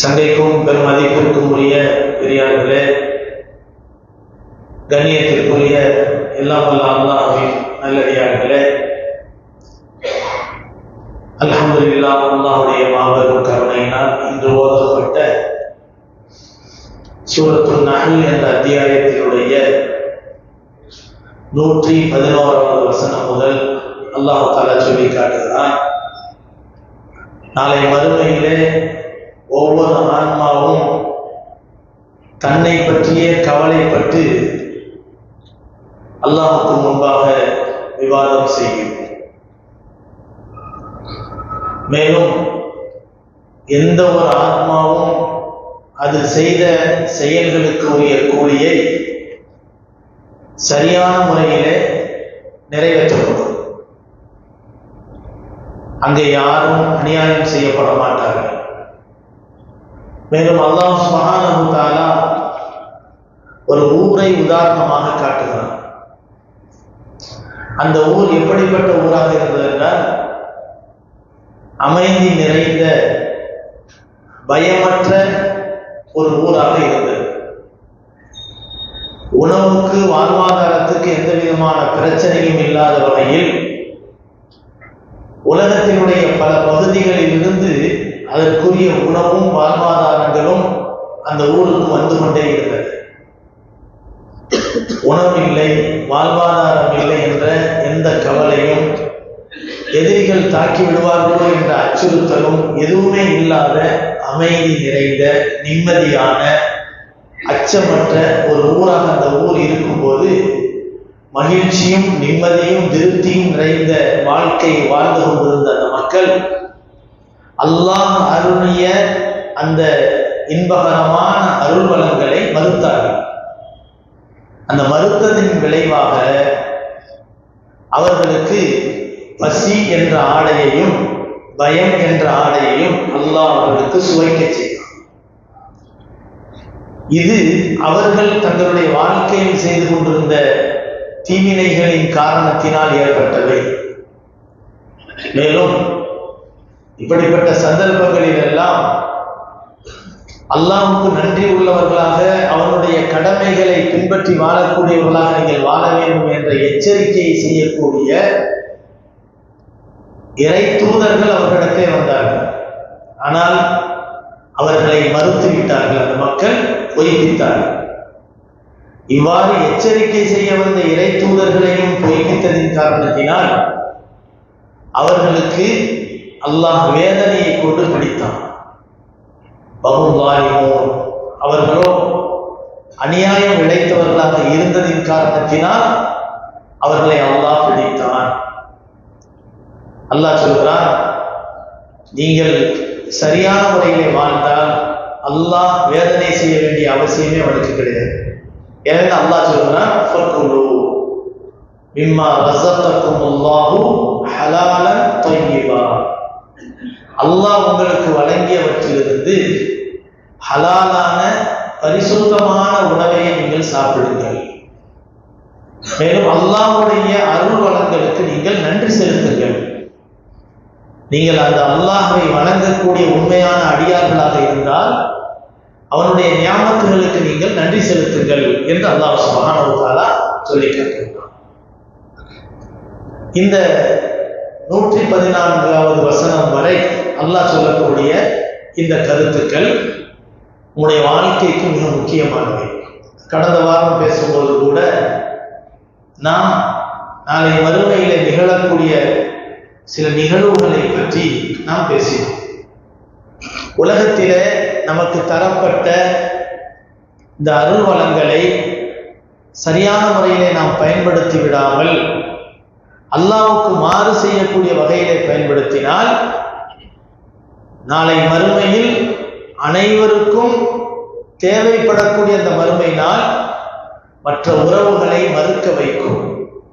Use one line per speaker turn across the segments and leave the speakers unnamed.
சங்கைக்கும் பெருமதிப்பிற்கும் உரிய பெரியார்களே, கண்ணியத்திற்குரிய எல்லாம் வல்ல அல்லாஹ்வின் நல்லடியார்களே, அல்ஹம்துலில்லாஹ், அல்லாஹ்வுடைய மாபெரும் கருணையினால் இன்று ஓதப்பட்ட சூரத்துன் நஹ்ல் என்ற அத்தியாயத்தினுடைய 111வது வசனம் முதல் அல்லாஹ் தஆலா சொல்லி காட்டுகிறான். நாளை மறுமையிலே ஒவ்வொரு ஆன்மாவும் தன்னை பற்றியே கவலைப்பட்டு அல்லாஹ்வுக்கு முன்பாக விவாதம் செய்யும். மேலும் எந்த ஒரு ஆத்மாவும் அது செய்த செயல்களுக்கு உரிய கூலியை சரியான முறையிலே நிறைவேற்றப்படும். அங்கே யாரும் அநியாயம் செய்யப்பட மாட்டார்கள். மேலும் அல்லாஹ் சுப்ஹானஹு வ தஆலா ஒரு ஊரை உதாரணமாக காட்டுகிறார். அந்த ஊர் எப்படிப்பட்ட ஊராக இருந்தது என்றால், அமைதி நிறைந்த பயமற்ற ஒரு ஊராக இருந்தது. உணவுக்கு வாழ்வாதாரத்துக்கு எந்த விதமான பிரச்சனையும் இல்லாத வகையில் உலகத்தினுடைய பல பகுதிகளில் இருந்து அதற்குரிய உணவும் வாழ்வாதாரங்களும் அந்த ஊருக்கு வந்து கொண்டே இருந்தது. உணவில்லை, வாழ்வாதாரம் இல்லை என்ற எந்த கவலையும், எதிரிகள் தாக்கி விடுவார்களோ என்ற அச்சுறுத்தலும் எதுவுமே இல்லாத அமைதி நிறைந்த நிம்மதியான அச்சமற்ற ஒரு ஊராக அந்த ஊர் இருக்கும்போது மகிழ்ச்சியும் நிம்மதியும் திருப்தியும் நிறைந்த வாழ்க்கை வாழ்ந்து கொண்டிருந்த அந்த மக்கள் அல்லாஹ் அருளிய அந்த இன்பகரமான அருள் வளங்களை மறுத்தார்கள். அந்த மறுத்ததின் விளைவாக அவர்களுக்கு பசி என்ற ஆடையையும் பயம் என்ற ஆடையையும் அல்லாஹ் அவர்களுக்கு சுவைக்க செய்தார். இது அவர்கள் தங்களுடைய வாழ்க்கையில் செய்து கொண்டிருந்த தீவினைகளின் காரணத்தினால் ஏற்பட்டவை. மேலும் இப்படிப்பட்ட சந்தர்ப்பங்களில் எல்லாம் அல்லாஹ்வுக்கு நன்றி உள்ளவர்களாக, அவனுடைய கடமைகளை பின்பற்றி வாழக்கூடியவர்களாக நீங்கள் வாழ வேண்டும் என்ற எச்சரிக்கையை செய்யக்கூடிய இறை தூதர்கள் அவர்களிடத்தே வந்தார்கள். ஆனால் அவர்களை மறுத்துவிட்டார்கள். அந்த மக்கள் பொய்ப்பித்தார்கள். இவ்வாறு எச்சரிக்கை செய்ய வந்த இறை தூதர்களையும் பொய்ப்பித்ததின் காரணத்தினால் அவர்களுக்கு அல்லாஹ் வேதனையை கொண்டு பிடித்தான். அவர்களோ அநியாயம் இழைத்தவர்களாக இருந்ததின் காரணத்தினால் அவர்களை அல்லாஹ் பிடித்தான். அல்லாஹ் சொல்கிறான், நீங்கள் சரியான முறையிலே வாழ்ந்தால் அல்லாஹ் வேதனை செய்ய வேண்டிய அவசியமே அவனுக்கு கிடையாது. எனவே அல்லாஹ் சொல்கிறான், ஃபக்குலு மிம்மா ரஸககுமுல்லாஹு ஹலாலன் தய்யிபா, அல்லாஹ் உங்களுக்கு வழங்கியவற்றிலிருந்து ஹலாலான பரிசுத்தமான உணவையை நீங்கள் சாப்பிடுங்கள். மேலும் அல்லாஹ்வுடைய அருள் வளங்களுக்கு நீங்கள் நன்றி செலுத்துங்கள். நீங்கள் அந்த அல்லாஹ்வை வணங்கக்கூடிய உண்மையான அடியார்களாக இருந்தால் அவனுடைய நியாமத்துகளுக்கு நீங்கள் நன்றி செலுத்துங்கள் என்று அல்லாஹ் சுப்ஹானஹு வ தஆலா சொல்லி காட்டுகிறான். இந்த 114வது வசனம் வரை அல்லாஹ் சொல்லக்கூடிய இந்த கருத்துக்கள் உங்களுடைய வாழ்க்கைக்கு மிக முக்கியமானவை. கடந்த வாரம் பேசும்போது கூட நாம் நாளை மறுமையிலே நிகழக்கூடிய சில நிகழ்வுகளை பற்றி நாம் பேசினோம். உலகத்திலே நமக்கு தரப்பட்ட இந்த அருள் வளங்களை சரியான முறையிலே நாம் பயன்படுத்தி விடாமல் அல்லாஹ்வுக்கு மாறு செய்யக்கூடிய வகையிலே பயன்படுத்தினால் நாளை மறுமையில் அனைவருக்கும் தேவைப்படக்கூடிய அந்த மறுமை நாள் மற்ற உறவுகளை மறுக்க வைக்கும்,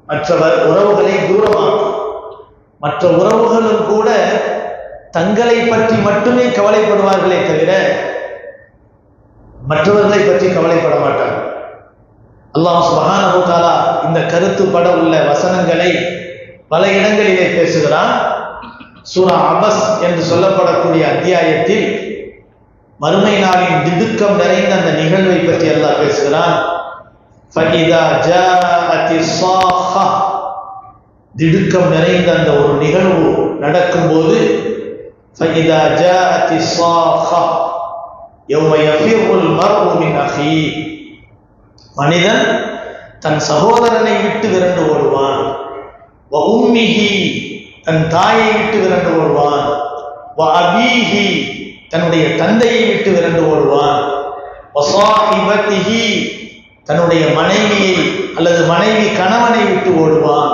மற்ற உறவுகளை தூரமாக்கும். மற்ற உறவுகளும் கூட தங்களை பற்றி மட்டுமே கவலைப்படுவார்களே தவிர மற்றவர்களை பற்றி கவலைப்பட மாட்டார்கள். அல்லாஹ் சுப்ஹானஹு வ தஆலா இந்த கருத்துப்பட உள்ள வசனங்களை பல இடங்களிலே பேசுகிறான். சூரா அபஸ் என்று சொல்லப்படக்கூடிய அத்தியாயத்தில் மறுமை நாளின் திடுக்கம் நிறைந்த அந்த நிகழ்வை பற்றி அல்லாஹ் பேசுகிறான். ஃபஇதா ஜாஅத்தி ஸாஹா, திடுக்கம் நிறைந்த அந்த ஒரு நிகழ்வு நடக்கும்போது, ஃபஇதா ஜாஅத்தி ஸாஹா யௌம யஃபிருல் மர்உ மின் அஹீ, மனிதன் தன் சகோதரனை விட்டு விரண்டு ஓடுவான். வ உம்மிஹி, தன் தாயை விட்டு விரண்டு ஓடுவான். வ அபீஹி, தன்னுடைய தந்தையை விட்டு விரண்டு ஓடுவான். வ ஸாஹிபத்திஹி, தன்னுடைய மனைவியை அல்லது மனைவி கணவனை விட்டு ஓடுவான்.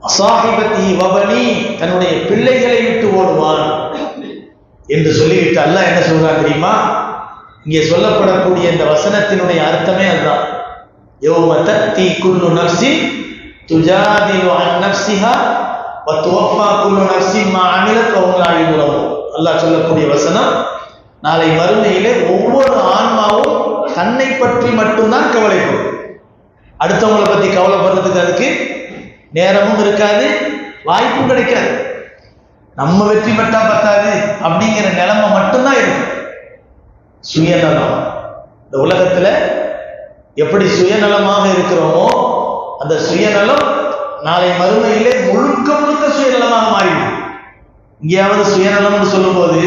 அசாஹிபத்திஹி வ பனி, தன்னுடைய பிள்ளைகளை விட்டு ஓடுவான் என்று சொல்லிவிட்டு அல்லாஹ் என்ன சொல்றான் தெரியுமா? இங்கே சொல்லப்படக்கூடிய இந்த வசனத்தினுடைய அர்த்தமே அதுதான். யௌம தத்தி குல்லு நஃப்ஸின் துஜாதிலு அன் நஃப்ஸிஹா வ துவஃபா குல்லு நஃப்ஸின் மா அமிலத் வ ஹும் லா யுظلمون. அல்லாஹ் சொல்லக்கூடிய வசனம், நாளை மறுமையிலே ஒவ்வொரு ஆன்மாவும் தன்னை பற்றி மட்டும்தான் கவலைப்படும். அடுத்தவங்களை பத்தி கவலைப்படுறதுக்கு அதுக்கு நேரமும் இருக்காது, வாய்ப்பும் கிடைக்காது. நம்ம வெற்றி பெற்றா பத்தாது அப்படிங்கிற நிலைமை மட்டும்தான் இருக்கு. சுயநலம், இந்த உலகத்துல எப்படி சுயநலமாக இருக்கிறோமோ அந்த சுயநலம் நாளை மறுமையிலே முழுக்க முழுக்க சுயநலமாக மாறிடும். இங்கேயாவது சுயநலம்னு சொல்லும் போது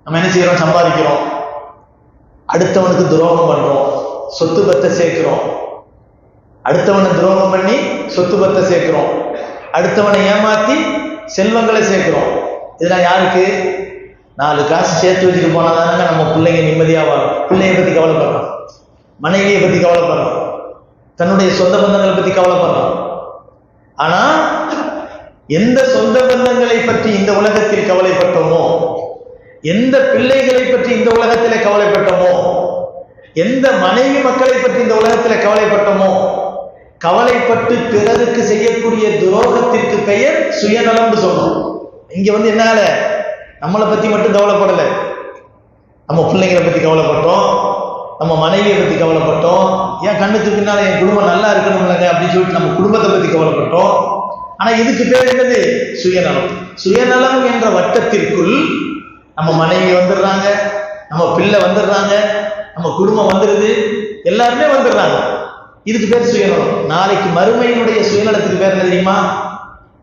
நம்ம என்ன செய்யறோம்? சம்பாதிக்கிறோம், அடுத்தவனுக்கு துரோகம் பண்றோம், சொத்து பத்தை சேர்க்கிறோம், அடுத்தவனை துரோகம் பண்ணி சொத்து பத்தை சேர்க்கிறோம், அடுத்தவனை ஏமாத்தி செல்வங்களை சேர்க்கிறோம். இதெல்லாம் யாருக்கு? 4 காசு சேர்த்து வச்சுட்டு போனாதானங்க நம்ம பிள்ளைங்க நிம்மதியா வாழும். பிள்ளைய பத்தி கவலைப்படுறோம், மனைவியை பத்தி கவலைப்படுறோம், தன்னுடைய சொந்த பந்தங்களை பத்தி கவலைப்படுறோம். ஆனா எந்த சொந்த பந்தங்களை பற்றி இந்த உலகத்தில் கவலைப்பட்டோமோ, எந்த பிள்ளைகளை பற்றி இந்த உலகத்திலே கவலைப்பட்டோமோ, எந்த மனைவி மக்களை பற்றி இந்த உலகத்திலே கவலைப்பட்டோமோ, கவலைப்பட்டு பிறருக்கு செய்யக்கூடிய துரோகத்திற்கு பெயர் சுயநலம்னு சொல்றோம். இங்க என்னால நம்மளை பத்தி மட்டும் கவலைப்படலை, நம்ம பிள்ளைங்களை பத்தி கவலைப்பட்டோம், நம்ம மனைவியை பத்தி கவலைப்பட்டோம், என் கண்ணுக்கு பின்னால என் குடும்பம் நல்லா இருக்கணும்லங்க அப்படின்னு சொல்லிட்டு நம்ம குடும்பத்தை பத்தி கவலைப்பட்டோம். ஆனா இதுக்கு பேர் என்னது? சுயநலம். சுயநலம் என்ற வட்டத்திற்குள் நம்ம மனைவி வந்துடுறாங்க, நம்ம பிள்ளை வந்துடுறாங்க, நம்ம குடும்பம் வந்துடுது, எல்லாருமே வந்துடுறாங்க. இதுக்கு பேர் சுயநலம். நாளைக்கு மறுமையினுடைய சுயநலத்துக்கு பேர் என்ன தெரியுமா?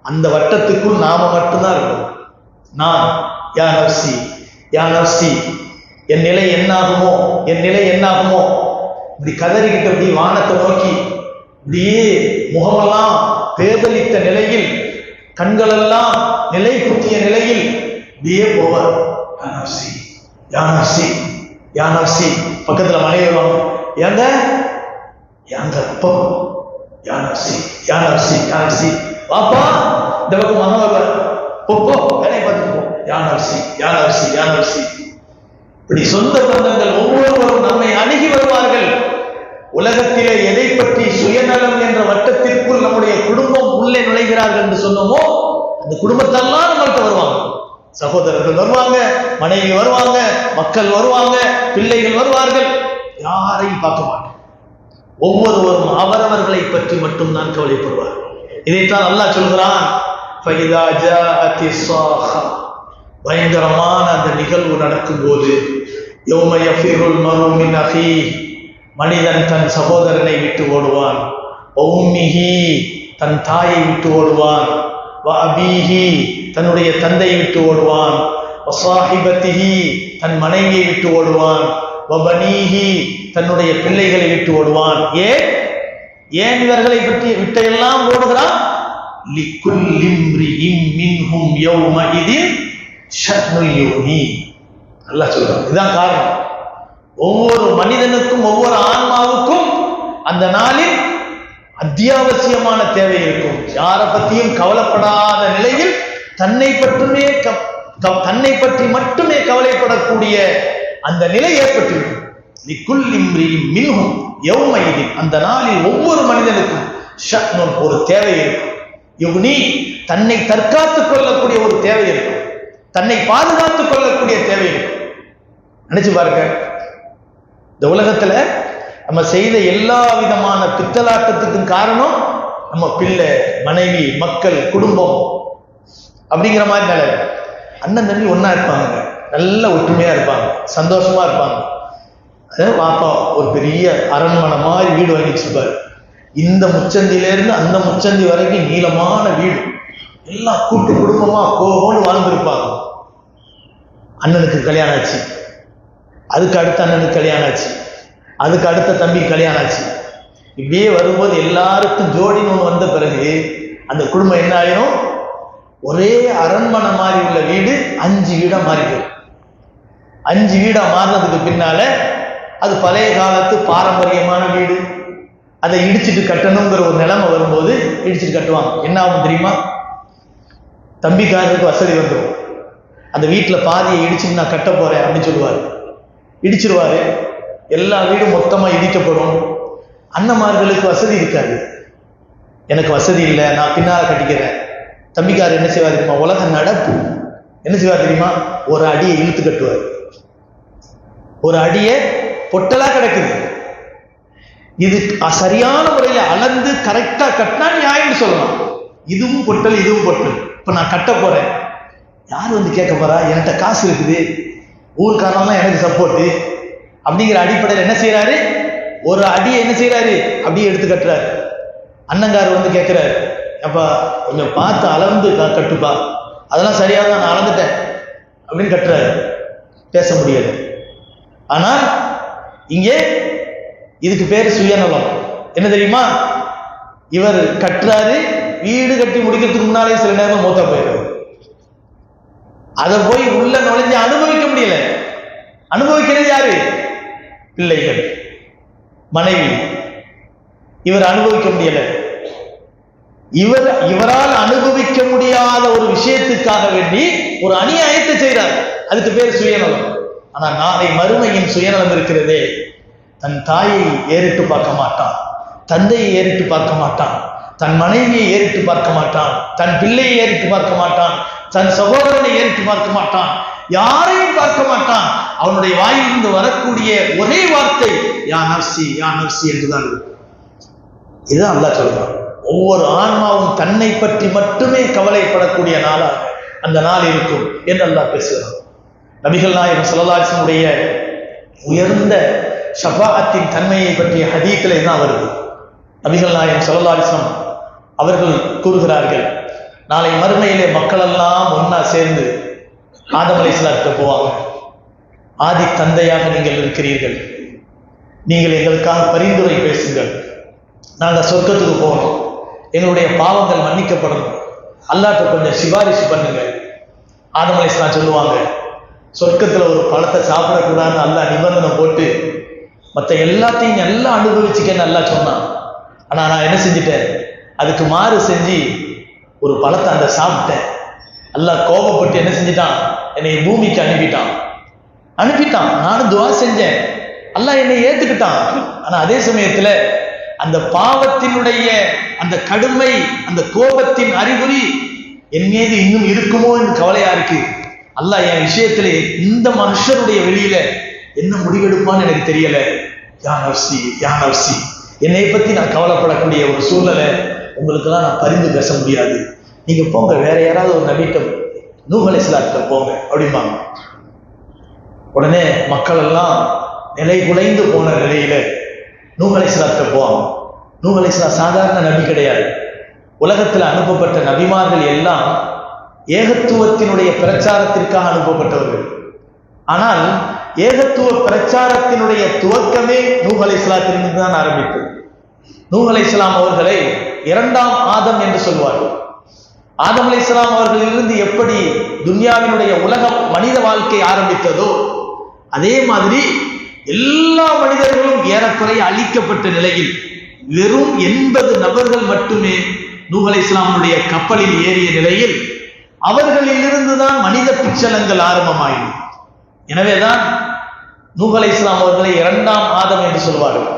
அந்த வட்டத்துக்குள் நாம மட்டும்தான் இருக்கும். நான் யா நஃப்ஸி யா நஃப்ஸி, என் நிலை என்னாகுமோ, என் நிலை என்னாகுமோ, இப்படி கதறிக்கிட்டு அப்படி வானத்தை நோக்கி இப்படியே முகமெல்லாம் பேதலித்த நிலையில், கண்களெல்லாம் நிலை குத்திய நிலையில் இப்படியே போவார். யா நஃப்ஸி யா நஃப்ஸி யா நஃப்ஸி. பக்கத்துல மனைவி வருவாங்க, ஏங்க ஏங்க அப்போ யா நஃப்ஸி யா நஃப்ஸி யா நஃப்ஸி. பாப்பா இந்த பக்கம் மகன் வருவார், போ வேலையை பார்த்துட்டு போ, யா நஃப்ஸி யா நஃப்ஸி யா நஃப்ஸி. இப்படி சொந்த பந்தங்கள் ஒவ்வொருவரும் நம்மை அணுகி வருவார்கள். உலகத்திலே எதை பற்றி சுயநலம் என்ற வட்டத்திற்குள் நம்முடைய குடும்பம் உள்ளே நுழைகிறார்கள் என்று சொன்னோமோ, அந்த குடும்பத்தெல்லாம் நம்மள்கிட்ட வருவாங்க. சகோதரர்கள் வருவாங்க, மனைவி வருவாங்க, மக்கள் வருவாங்க, பிள்ளைகள் வருவார்கள். யாரையும் பார்க்க மாட்டோம். ஒவ்வொருவரும் அவரவர்களை பற்றி மட்டும்தான் கவலைப்படுவார். இதைத்தான் அல்லாஹ் சொல்கிறான், ஃபஇதா ஜாஅத்தி ஸாஹா, பயங்கரமான அந்த நிகழ்வு நடக்கும் போது, யௌம யஃபிருல் மர்உ மின் அஹீ, மனிதன் தன் சகோதரனை விட்டு ஓடுவான். வ உம்மிஹி, தன் தாயை விட்டு ஓடுவான். வ அபீஹி, தன்னுடைய தந்தையை விட்டு ஓடுவான். வ ஸாஹிபத்திஹி, தன் மனைவியை விட்டு ஓடுவான். வ பனீஹி, தன்னுடைய பிள்ளைகளை விட்டு ஓடுவான். ஏன் இவர்களை பற்றி விட்டையெல்லாம் ஓடுகிறான்? லிக்குல்லி இம்ரிஇம் மின்ஹும் யௌமஇதின் ஷஅனுல் யுக்னி. அல்லாஹ் சொல்றான், இதுதான் காரணம். ஒவ்வொரு மனிதனுக்கும் ஒவ்வொரு ஆன்மாவுக்கும் அந்த நாளில் அத்தியாவசியமான தேவை இருக்கும். யாரை பற்றியும் கவலைப்படாத நிலையில் தன்னை பற்றி மட்டுமே கவலைப்படக்கூடிய அந்த நிலை ஏற்பட்டிருக்கும். லிக்குல்லி இம்ரிஇம் மின்ஹும் யௌமஇதின், அந்த நாளில் ஒவ்வொரு மனிதனுக்கும் ஷஅனுன், ஒரு தேவை இருக்கும். யுக்னி, தன்னை தற்காத்துக் கொள்ளக்கூடிய ஒரு தேவை இருக்கும், தன்னை பாதுகாத்துக் கொள்ளக்கூடிய தேவை இருக்கும். நினைச்சு பாருங்க, இந்த உலகத்துல நம்ம செய்த எல்லா விதமான பித்தலாட்டத்துக்கும் காரணம் நம்ம பிள்ளை, மனைவி, மக்கள், குடும்பம். அப்படிங்கிற மாதிரி நிலை. அண்ணன் தம்பி ஒன்றா இருப்பாங்க, நல்ல ஒற்றுமையாக இருப்பாங்க, சந்தோஷமாக இருப்பாங்க. பாப்பா ஒரு பெரிய அரண்மனை மாதிரி வீடு வாங்கி வச்சிருப்பாரு. இந்த முச்சந்திலேருந்து அந்த முச்சந்தி வரைக்கும் நீளமான வீடு, எல்லாம் கூட்டு குடும்பமாக கோன்னு வாழ்ந்துருப்பாங்க. அண்ணனுக்கு கல்யாணம் ஆச்சு, அதுக்கு அடுத்த அண்ணனுக்கு கல்யாணம் ஆச்சு, அதுக்கு அடுத்த தம்பி கல்யாணம் ஆச்சு. இப்படியே வரும்போது எல்லாருக்கும் ஜோடின்னு ஒன்று வந்த பிறகு அந்த குடும்பம் என்ன ஆயிரும்? ஒரே அரண்மனை மாதிரி உள்ள வீடு 5 வீடா மாறிடும். 5 வீடா மாறினதுக்கு பின்னால அது பழைய காலத்து பாரம்பரியமான வீடு, அதை இடிச்சுட்டு கட்டணுங்கிற ஒரு நிலைமை வரும்போது இடிச்சுட்டு கட்டுவாங்க. என்ன ஆகும் தெரியுமா? தம்பிக்காரருக்கு வசதி வந்துடும். அந்த வீட்டில் பாதியை இடிச்சுட்டு நான் கட்ட போறேன் அப்படின்னு சொல்லுவார், இடிச்சிருவாரு. எல்லா வீடும் மொத்தமாக இடிக்கப்படும். அண்ணன்மார்களுக்கு வசதி இருக்காது, எனக்கு வசதி இல்லை, நான் பின்னால் கட்டிக்கிறேன். தம்பிக்காரர் என்ன செய்வார் தெரியுமா? உலக நடப்பு என்ன செய்வார் தெரியுமா? ஒரு அடியை இழுத்து கட்டுவார். ஒரு அடியை பொட்டலா கிடக்குது, இது சரியான முறையில் அளந்து கரெக்டா கட்டினா நியாயம்னு சொல்லலாம். இதுவும் பொட்டல் இதுவும் பொட்டல், இப்ப நான் கட்ட போறேன். யார் வந்து கேட்க போறா? என்கிட்ட காசு இருக்குது, ஊருக்காரெல்லாம் எனக்கு சப்போர்ட்டு அப்படிங்கிற அடிப்படையில் என்ன செய்யறாரு? ஒரு அடியை என்ன செய்யறாரு? அப்படியே எடுத்து கட்டுறாரு. அண்ணங்கார் வந்து கேட்கிறாரு, அப்பா கொஞ்சம் பார்த்து அளந்து கட்டுப்பா, அதெல்லாம் சரியாக தான் நான் அளந்துட்டேன் அப்படின்னு கட்டுறாரு. பேச முடியாது. ஆனால் இங்கே இதுக்கு பேரு சுயநலம். என்ன தெரியுமா? இவர் கட்டுறாரு, வீடு கட்டி முடிக்கிறதுக்கு முன்னாலே சில நேரம் மூத்தா போயிடுறாரு. அதை போய் உள்ள நுழைஞ்சு அனுபவிக்க முடியல. அனுபவிக்கிறது யாரு? பிள்ளைகள், மனைவி. இவர் அனுபவிக்க முடியல. இவரால் அனுபவிக்க முடியாத ஒரு விஷயத்துக்காக வேண்டி ஒரு அநியாயத்தை செய்கிறார். அதுக்கு பேர் சுயநலம். ஆனா நாளை மறுமையின் சுயநலம் இருக்கிறதே, தன் தாயை ஏறிட்டு பார்க்க மாட்டான், தந்தையை ஏறிட்டு பார்க்க மாட்டான், தன் மனைவியை ஏறிட்டு பார்க்க மாட்டான், தன் பிள்ளையை ஏறிட்டு பார்க்க மாட்டான், தன் சகோதரனை ஏறிட்டு பார்க்க மாட்டான், யாரையும் பார்க்க மாட்டான். அவனுடைய வாயிலிருந்து வரக்கூடிய ஒரே வார்த்தை யா நஃப்ஸி யா நஃப்ஸி என்றுதான் இருக்கும். இதுதான் அல்லாஹ் சொல்றான். ஒவ்வொரு ஆன்மாவும் தன்னை பற்றி மட்டுமே கவலைப்படக்கூடிய நாளாக அந்த நாள் இருக்கும் என்று அல்லாஹ் பேசுகிறான். நபிகள் நாயகம் ஸல்லல்லாஹு அலைஹி வஸல்லம் உயர்ந்த ஷஃபாஅத்தின் தன்மையை பற்றிய ஹதீஸிலே தான் வருது. நபிகள் நாயகம் ஸல்லல்லாஹு அலைஹி வஸல்லம் அவர்கள் கூறுகிறார்கள், நாளை மறுமையிலே மக்கள் எல்லாம் ஒன்னா சேர்ந்து ஆதம் அலைஹிஸ்ஸலாத்துக்கு போவாங்க. ஆதி தந்தையாக நீங்கள் இருக்கிறீர்கள், நீங்கள் எங்களுக்காக பரிந்துரை பேசுங்கள், நாங்கள் சொர்க்கத்துக்கு போகணும், எங்களுடைய பாவங்கள் மன்னிக்கப்படணும், அல்லாஹ்ட்ட கொஞ்சம் சிபாரிசு பண்ணுங்க. ஆதம் அலைஹிஸ்ஸலாம் சொல்லுவாங்க, சொர்க்கத்துல ஒரு பழத்தை சாப்பிடக்கூடாதுன்னு அல்லாஹ் நிபந்தனை போட்டு மற்ற எல்லாத்தையும் நல்லா அனுபவிச்சுக்கன்னு அல்லாஹ் சொன்னான். ஆனா நான் என்ன செஞ்சுட்டேன்? அதுக்கு மாறு செஞ்சு ஒரு பழத்தை அந்த சாப்பிட்டேன். அல்லாஹ் கோபப்பட்டு என்ன செஞ்சிட்டான்? என்னை பூமிக்கு அனுப்பிட்டான். நானும் துவா செஞ்சேன், அல்லாஹ் என்னை ஏத்துக்கிட்டான். ஆனா அதே சமயத்துல அந்த பாவத்தினுடைய அந்த கடுமை, அந்த கோபத்தின் அறிகுறி என் மீது இன்னும் இருக்குமோ என்று கவலையா இருக்கு. அல்லாஹ் என் விஷயத்திலே இந்த மனுஷருடைய வெளியில என்ன முடிவெடுப்பான்னு எனக்கு தெரியல. யா நஃப்ஸி யா நஃப்ஸி, என்னை பத்தி நான் கவலைப்படக்கூடிய ஒரு சூழ்நிலை உங்களுக்கெல்லாம் நான் பரிந்து பேச முடியாது, நீங்க போங்க, வேற யாராவது ஒரு நபிட்ட நூஹ் அலைஹிஸ்ஸலாத்துக்கு போங்க அப்படிம்பாங்க. உடனே மக்கள் எல்லாம் நிலை குலைந்து போன நிலையில நூஹ் அலைஹிஸ்ஸலாத்துக்கு போவாங்க. நூஹ் அலைஹிஸ்ஸலாம் சாதாரண நபி கிடையாது. உலகத்துல அனுப்பப்பட்ட நபிமார்கள் எல்லாம் ஏகத்துவத்தினுடைய பிரச்சாரத்திற்காக அனுப்பப்பட்டவர்கள். ஆனால் ஏகத்துவ பிரச்சாரத்தினுடைய துவக்கமே நூஹ் அலைஹிஸ்ஸலாத்திலிருந்து தான் ஆரம்பித்தது. நூஹ் அலைஹிஸ்ஸலாம் அவர்களை 2ஆம் ஆதம் என்று சொல்வார்கள். ஆதம் அலைஹிஸ்ஸலாம் அவர்களிலிருந்து எப்படி துன்யாவினுடைய உலகம் மனித வாழ்க்கை ஆரம்பித்ததோ அதே மாதிரி எல்லா மனிதர்களும் ஏறக்குறைய அழிக்கப்பட்ட நிலையில் வெறும் 80 நபர்கள் மட்டுமே நூஹ் அலைஹிஸ்ஸலாமுடைய கப்பலில் ஏறிய நிலையில் அவர்களிலிருந்து தான் மனித பிச்சலங்கள் ஆரம்பமாயின. எனவேதான் நூஹ் அலைஹிஸ்ஸலாம் அவர்களை 2ஆம் ஆதம் என்று சொல்வார்கள்.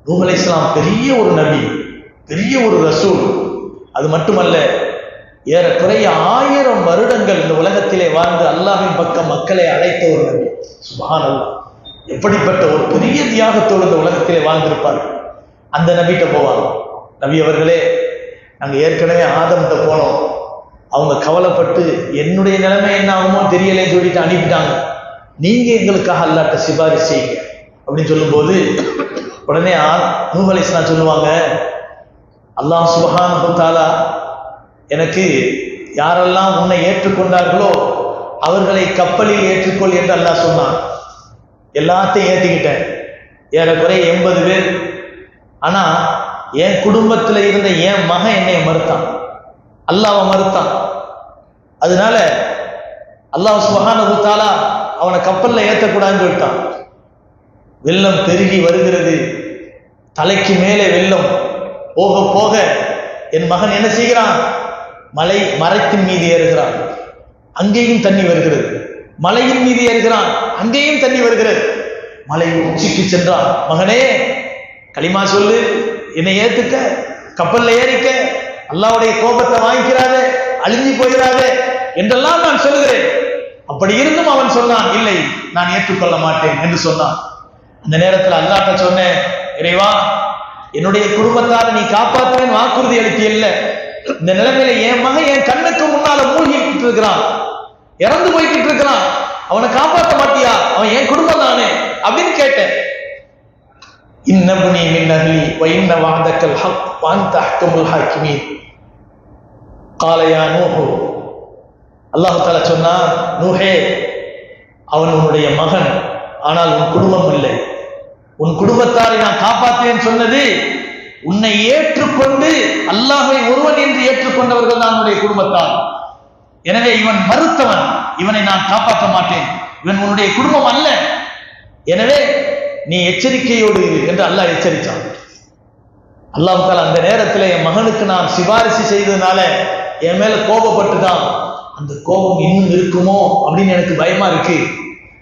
நூஹ் அலைஹிஸ்ஸலாம் பெரிய ஒரு நபி, பெரிய ஒரு ரசூல். அது மட்டுமல்ல, ஏறக்குறைய 1000 வருடங்கள் இந்த உலகத்திலே வாழ்ந்து அல்லாஹ்வின் பக்கம் மக்களை அழைத்த ஒரு நபி. சுப்ஹானல்லாஹ், எப்படிப்பட்ட ஒரு பெரிய தியாகத்தோடு இந்த உலகத்திலே வாழ்ந்திருப்பார்கள். அந்த நபிட்ட போவாங்க, நபி அவர்களே, நாங்கள் ஏற்கனவே ஆதம்கிட்ட போனோம், அவங்க கவலைப்பட்டு என்னுடைய நிலைமை என்ன ஆகுமோ தெரியலேன்னு சொல்லிட்டு அனுப்பிட்டாங்க. நீங்க எங்களுக்காக அல்லாஹ்ட்ட சிபாரிசு செய்யுங்க அப்படின்னு சொல்லும்போது உடனே நூஹ் அலைஹிஸ்ஸலாம் சொல்லுவாங்க, அல்லாஹ் சுப்ஹானஹு வ தஆலா எனக்கு யாரெல்லாம் உன்னை ஏற்றுக்கொண்டார்களோ அவர்களை கப்பலில் ஏற்றுக்கொள் என்று அல்லாஹ் சொன்னான். எல்லாத்தையும் ஏற்றிக்கிட்டேன், ஏறக்குறைய 80 பேர். ஆனா என் குடும்பத்தில் இருந்த என் மகன் என்னை மறுத்தான், அல்லாஹ்வை மறுத்தான். அதனால அல்லாஹ் சுப்ஹானஹு வ தஆலா அவனை கப்பல்ல ஏற்றக்கூடாதுன்னு சொல்லிட்டான். வெள்ளம் பெருகி வருகிறது, தலைக்கு மேலே வெள்ளம் போக போக என் மகன் என்ன செய்கிறான், மரத்தின் மீது ஏறுகிறான், அங்கேயும் தண்ணி வருகிறது. மலையின் மீது ஏறுகிறான், அங்கேயும் தண்ணி வருகிறது. மலை உச்சிக்கு சென்றான், மகனே களிமா சொல்லு, என்னை ஏத்துக்க, கப்பல்ல ஏறிக்க, அல்லாஹ்வுடைய கோபத்தை வாங்கிக்கிறாதே, அழிஞ்சு போகிறாதே என்றெல்லாம் நான் சொல்லுகிறேன். அப்படி இருந்தும் அவன் சொன்னான், இல்லை நான் ஏற்றுக்கொள்ள மாட்டேன் என்று சொன்னான். அந்த நேரத்தில் அல்லாஹ்ட்ட சொன்னேன், இறைவா என்னுடைய குடும்பத்தார நீ காப்பாற்றுவேன் வாக்குறுதி அளிக்கல. இந்த நிலைமையில என் மகன் என் கண்ணுக்கு முன்னால மூழ்கிட்டு இருக்கிறான், இறந்து போய்கிட்டு இருக்கிறான், அவனை காப்பாற்ற மாட்டியா, அவன் என் குடும்பம் தானே அப்படின்னு கேட்டேன். இன்னபுனி மின் அஹ்லி வ இன்ன வஅதக்கல் ஹக் வ அன்த அஹ்கமுல் ஹாக்கிமீன் قال يا நூஹ், அல்லாஹ் தஆலா சொன்னான், நூஹே அவன் உன்னுடைய மகன், ஆனால் உன் குடும்பம் இல்லை. உன் குடும்பத்தாரை நான் காப்பாற்றுவேன் சொன்னது உன்னை ஏற்றுக்கொண்டு அல்லாஹ்வை ஒருவன் என்று ஏற்றுக்கொண்டவர்கள் தான் உன்னுடைய குடும்பத்தார். எனவே இவன் மறுத்தவன், இவனை நான் காப்பாற்ற மாட்டேன், இவன் உன்னுடைய குடும்பம் அல்ல. எனவே நீ எச்சரிக்கையோடு இரு என்று அல்லாஹ் எச்சரித்தான். அல்லாஹ் தஆலா அந்த நேரத்தில் என் மகனுக்கு நான் சிபாரிசு செய்ததுனால என் மேல கோபப்பட்டுதான். அந்த கோபம் இன்னும் இருக்குமோ அப்படின்னு எனக்கு பயமா இருக்கு.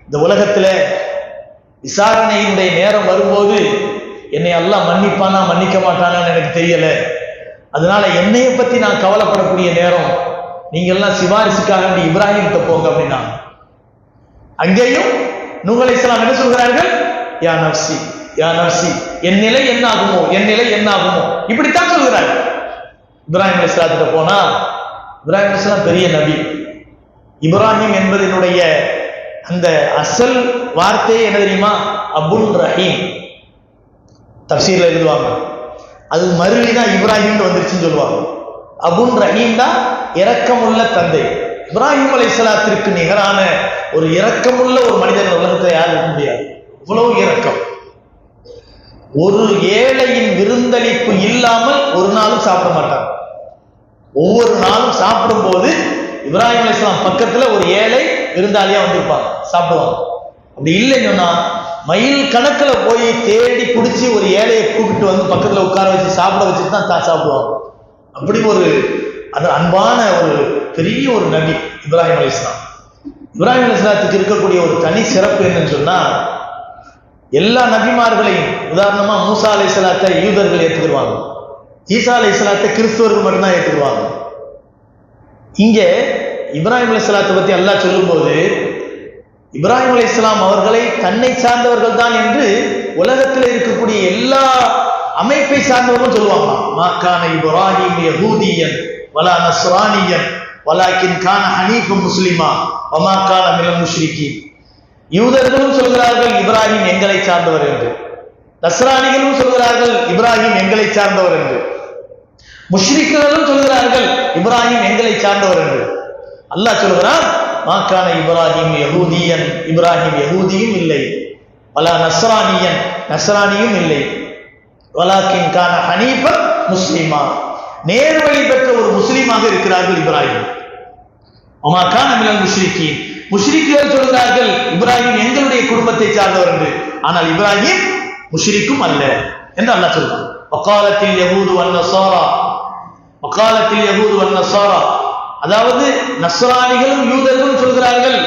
இந்த உலகத்துல விசாரணையினுடைய நேரம் வரும்போது என்னை அல்லாஹ் மன்னிப்பானா மன்னிக்க மாட்டானான்னு எனக்கு தெரியல. அதனால என்னைய பத்தி நான் கவலைப்படக்கூடிய நேரம், நீங்க எல்லாம் சிபாரிசுக்காக வேண்டி இப்ராஹிம்கிட்ட போங்க அப்படின்னா, அங்கேயும் நூஹ் அலைஹிஸ்ஸலாம் என்ன சொல்கிறார்கள், யா நஃப்ஸி யா நஃப்ஸி, என் நிலை என்ன ஆகுமோ, என் நிலை என்ன ஆகுமோ, இப்படித்தான் சொல்கிறார்கள். இப்ராஹிம் அலைஹிஸ்ஸலாத்திட்ட போனா, இப்ராஹிம் அலைஹிஸ்ஸலாம் பெரிய நபி. இப்ராஹிம் என்பதனுடைய அந்த அசல் வார்த்தையே என்ன தெரியுமா, அபுல் ரஹீம். தஃசீர்ல எழுதுவாங்க, அது மறுவிதான் இப்ராஹிம் வந்துருச்சுன்னு சொல்லுவாங்க. அபுல் ரஹீம் தான் இரக்கமுள்ள தந்தை. இப்ராஹிம் அலைஹிஸ்ஸலாத்திற்கு நிகரான ஒரு இரக்கமுள்ள ஒரு மனிதன் உலகத்தில் யாரும் இருக்க முடியாது. இவ்வளவு இரக்கம். ஒரு ஏழையின் விருந்தளிப்பு இல்லாமல் ஒரு நாளும் சாப்பிட மாட்டாங்க. ஒவ்வொரு நாளும் சாப்பிடும் போது இப்ராஹிம் அலைஹிஸ்ஸலாம் பக்கத்துல ஒரு ஏழை விருந்தாளியா வந்திருப்பாங்க, சாப்பிடுவாங்க. அப்படி இல்லைன்னு சொன்னா மைல் கணக்கில் போய் தேடி பிடிச்சி ஒரு ஏழையை கூப்பிட்டு வந்து பக்கத்துல உட்கார வச்சு சாப்பிட வச்சுட்டு தான் சாப்பிடுவாங்க. அப்படி ஒரு அது அன்பான ஒரு பெரிய ஒரு நபி இப்ராஹிம் அலைஹிஸ்ஸலாம். இப்ராஹிம் அலைஹிஸ்ஸலாத்துக்கு இருக்கக்கூடிய ஒரு தனி சிறப்பு என்னன்னு சொன்னா, எல்லா நபிமார்களையும், உதாரணமா மூசா அலைஹிஸ்ஸலாத்தை யூதர்கள் ஏற்றுக்குவாங்க, ஈசா அலைஹிஸ்ஸலாத்தை கிறிஸ்துவர்கள் மட்டும்தான் ஏற்றுக்குவாங்க. இங்கே இப்ராஹிம் அலைஹிஸ்ஸலாத்தை பத்தி அல்லாஹ் சொல்லும்போது, இப்ராஹிம் அலைஹிஸ்ஸலாம் அவர்களை தன்னை சார்ந்தவர்கள் தான் என்று உலகத்தில் இருக்கக்கூடிய எல்லா அமைப்பை சார்ந்தவர்களும் சொல்லுவாங்க. மா கான இப்ராஹிம் யஹூதியன் வலா நஸ்ரானியன் வலாக்கின் கான ஹனீஃபும் முஸ்லிமா வமா கான மினல் முஷ்ரிகீன். யூதர்களும் சொல்கிறார்கள் இப்ராஹிம் எங்களை சார்ந்தவர் என்று, நஸ்ரானிகளும் சொல்கிறார்கள் இப்ராஹிம் எங்களை சார்ந்தவர் என்று, முஷ்ரிக்குகளும் சொல்கிறார்கள் இப்ராஹிம் எங்களை சார்ந்தவர் என்று. அல்லாஹ் சொல்கிறான், மாக்கான இப்ராஹிம் யஹூதியன், இப்ராஹிம் யஹூதியும் இல்லை, வலா நஸ்ரானியன், நஸ்ரானியும் இல்லை, வலாக்கின் கான ஹனீஃபன் முஸ்லிமா, நேர்வழி பெற்ற ஒரு முஸ்லீமாக இருக்கிறார்கள் இப்ராஹிம். வமா கான மினல் முஷ்ரிகீன், முஷ்ரிக்குகள் சொல்கிறார்கள் இப்ராஹிம் எங்களுடைய குடும்பத்தை சார்ந்தவர் என்று, ஆனால் இப்ராஹிம் முஷ்ரிக்கும் அல்ல என்று அல்லாஹ் சொல்றான். வகாலத்தில் யஹூது வன் நஸாரா, வகாலத்தில் யஹூது வன் நஸாரா, அதாவது நஸ்ரானிகளும் யூதர்களும் சொல்கிறார்கள்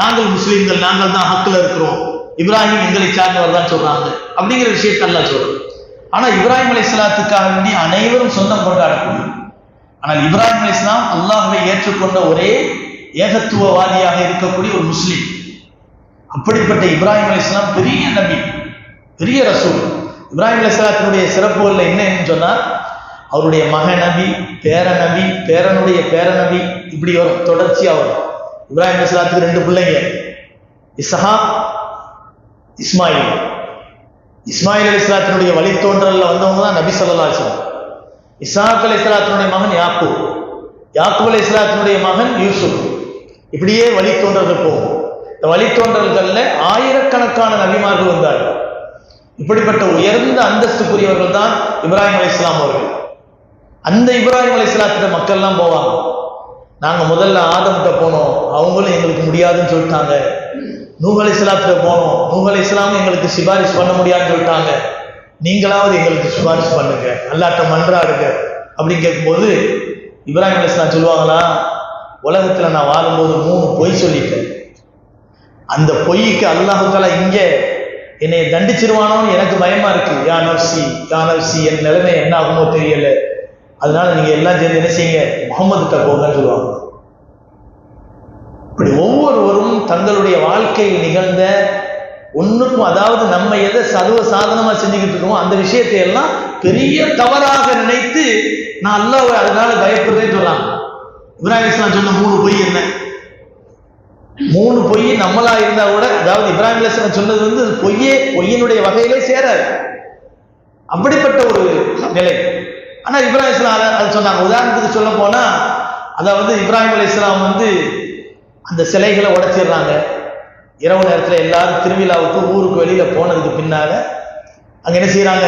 நாங்கள் முஸ்லீம்கள், நாங்கள் தான் ஹக்கில் இருக்கிறோம், இப்ராஹிம் எங்களை சார்ந்தவர் தான் சொல்றாங்க அப்படிங்கிற விஷயத்தை அல்லாஹ் சொல்றான். ஆனா இப்ராஹிம் அலைஹிஸ்ஸலாத்துக்காக வேண்டி அனைவரும் சொந்தம் கொண்டாடக்கூடிய, ஆனால் இப்ராஹிம் அலைஹிஸ்ஸலாம் அல்லாஹ்வை ஏற்றுக்கொண்ட ஒரே ஏகத்துவவாதியாக இருக்கக்கூடிய ஒரு முஸ்லீம். அப்படிப்பட்ட இப்ராஹிம் அலைஹிஸ்ஸலாம் பெரிய நபி, பெரிய ரசூல். இப்ராஹிம் அலைஹிஸ்ஸலாத்தினுடைய சிறப்புகள்ல என்னன்னு சொன்னா, அவருடைய மக நபி, பேர நபி, பேரனுடைய பேர நபி, இப்படி வரும், தொடர்ச்சியா வரும். இப்ராஹிம் அலைஹிஸ்ஸலாத்துக்கு 2 பிள்ளைங்க, இஸ்ஹாக், இஸ்மாயில். இஸ்மாயில் அலைஹிஸ்ஸலாத்தினுடைய வழித்தோன்றல்ல வந்தவங்க தான் நபி ஸல்லல்லாஹு அலைஹி வஸல்லம். இஸ்ஹாக் அலைஹிஸ்ஸலாத்தினுடைய மகன் யாக்கூப், யாக்கூப் அலைஹிஸ்ஸலாத்தினுடைய மகன் யூசுப். இப்படியே வழித்தோன்றல் போகும். இந்த வழித்தோன்றல்கள்ல ஆயிரக்கணக்கான நபிமார்கள் வந்தார்கள். இப்படிப்பட்ட உயர்ந்த அந்தஸ்துக்குரியவர்கள் தான் இப்ராஹிம் அலைஹிஸ்ஸலாம் அவர்கள். அந்த இப்ராஹிம் அலைஹிஸ்ஸலாத்திட்ட மக்கள்லாம் போவாங்க. நாங்க முதல்ல ஆதம்கிட்ட போனோம், அவங்களும் எங்களுக்கு முடியாதுன்னு சொல்லிட்டாங்க. நூஹ் அலைஹிஸ்ஸலாத்திட்ட போனோம், நூஹ் அலைஹிஸ்ஸலாம் எங்களுக்கு சிபாரிசு பண்ண முடியாதுன்னு சொல்லிட்டாங்க. நீங்களாவது எங்களுக்கு சிபாரிசு பண்ணுங்க, அல்லாஹ்ட்ட மன்றாடுங்க அப்படின்னு கேட்கும்போது இப்ராஹிம் அலைஹிஸ்ஸலாம் சொல்லுவாங்களா, உலகத்துல நான் வாழும்போது 3 பொய் சொல்லிட்டேன். அந்த பொய்க்கு அல்லாஹ் தஆலா இங்கே என்னை தண்டிச்சிருவானோன்னு எனக்கு பயமா இருக்கு. யா நஃப்ஸி யா நஃப்ஸி, என் நிலைமை என்ன ஆகுமோ தெரியல, அதனால நீங்க எல்லாம் சேர்ந்து என்ன செய்யுங்க, முஹம்மதுட்ட போங்கன்னு சொல்லுவாங்க. இப்படி ஒவ்வொருவரும் தங்களுடைய வாழ்க்கையில் நிகழ்ந்த ஒன்றுக்கும், அதாவது நம்ம எதை சர்வ சாதனமா செஞ்சுக்கிட்டு இருக்கோமோ அந்த விஷயத்தை எல்லாம் பெரிய தவறாக நினைத்து நான் அல்லாஹ்வை அதனால பயப்படுறேன்னு சொல்றாங்க. இப்ராஹிம் அலைஹிஸ்ஸலாம் சொன்ன 3 பொய் என்ன? 3 பொய் நம்மளா இருந்தா கூட, அதாவது இப்ராஹிம் அலைஹிஸ்ஸலாம் சொன்னது வந்து பொய்யினுடைய வகையிலே சேராது, அப்படிப்பட்ட ஒரு நிலை. ஆனா இப்ராஹிம் அலைஹிஸ்ஸலாம் அது சொன்னாங்க. உதாரணத்துக்கு சொல்ல போனா, அதாவது இப்ராஹிம் அலைஹிஸ்ஸலாம் வந்து அந்த சிலைகளை உடைச்சிடுறாங்க. இரவு நேரத்தில் எல்லாரும் திருவிழாவுக்கு ஊருக்கு வெளியில போனதுக்கு பின்னால அங்க என்ன செய்யறாங்க,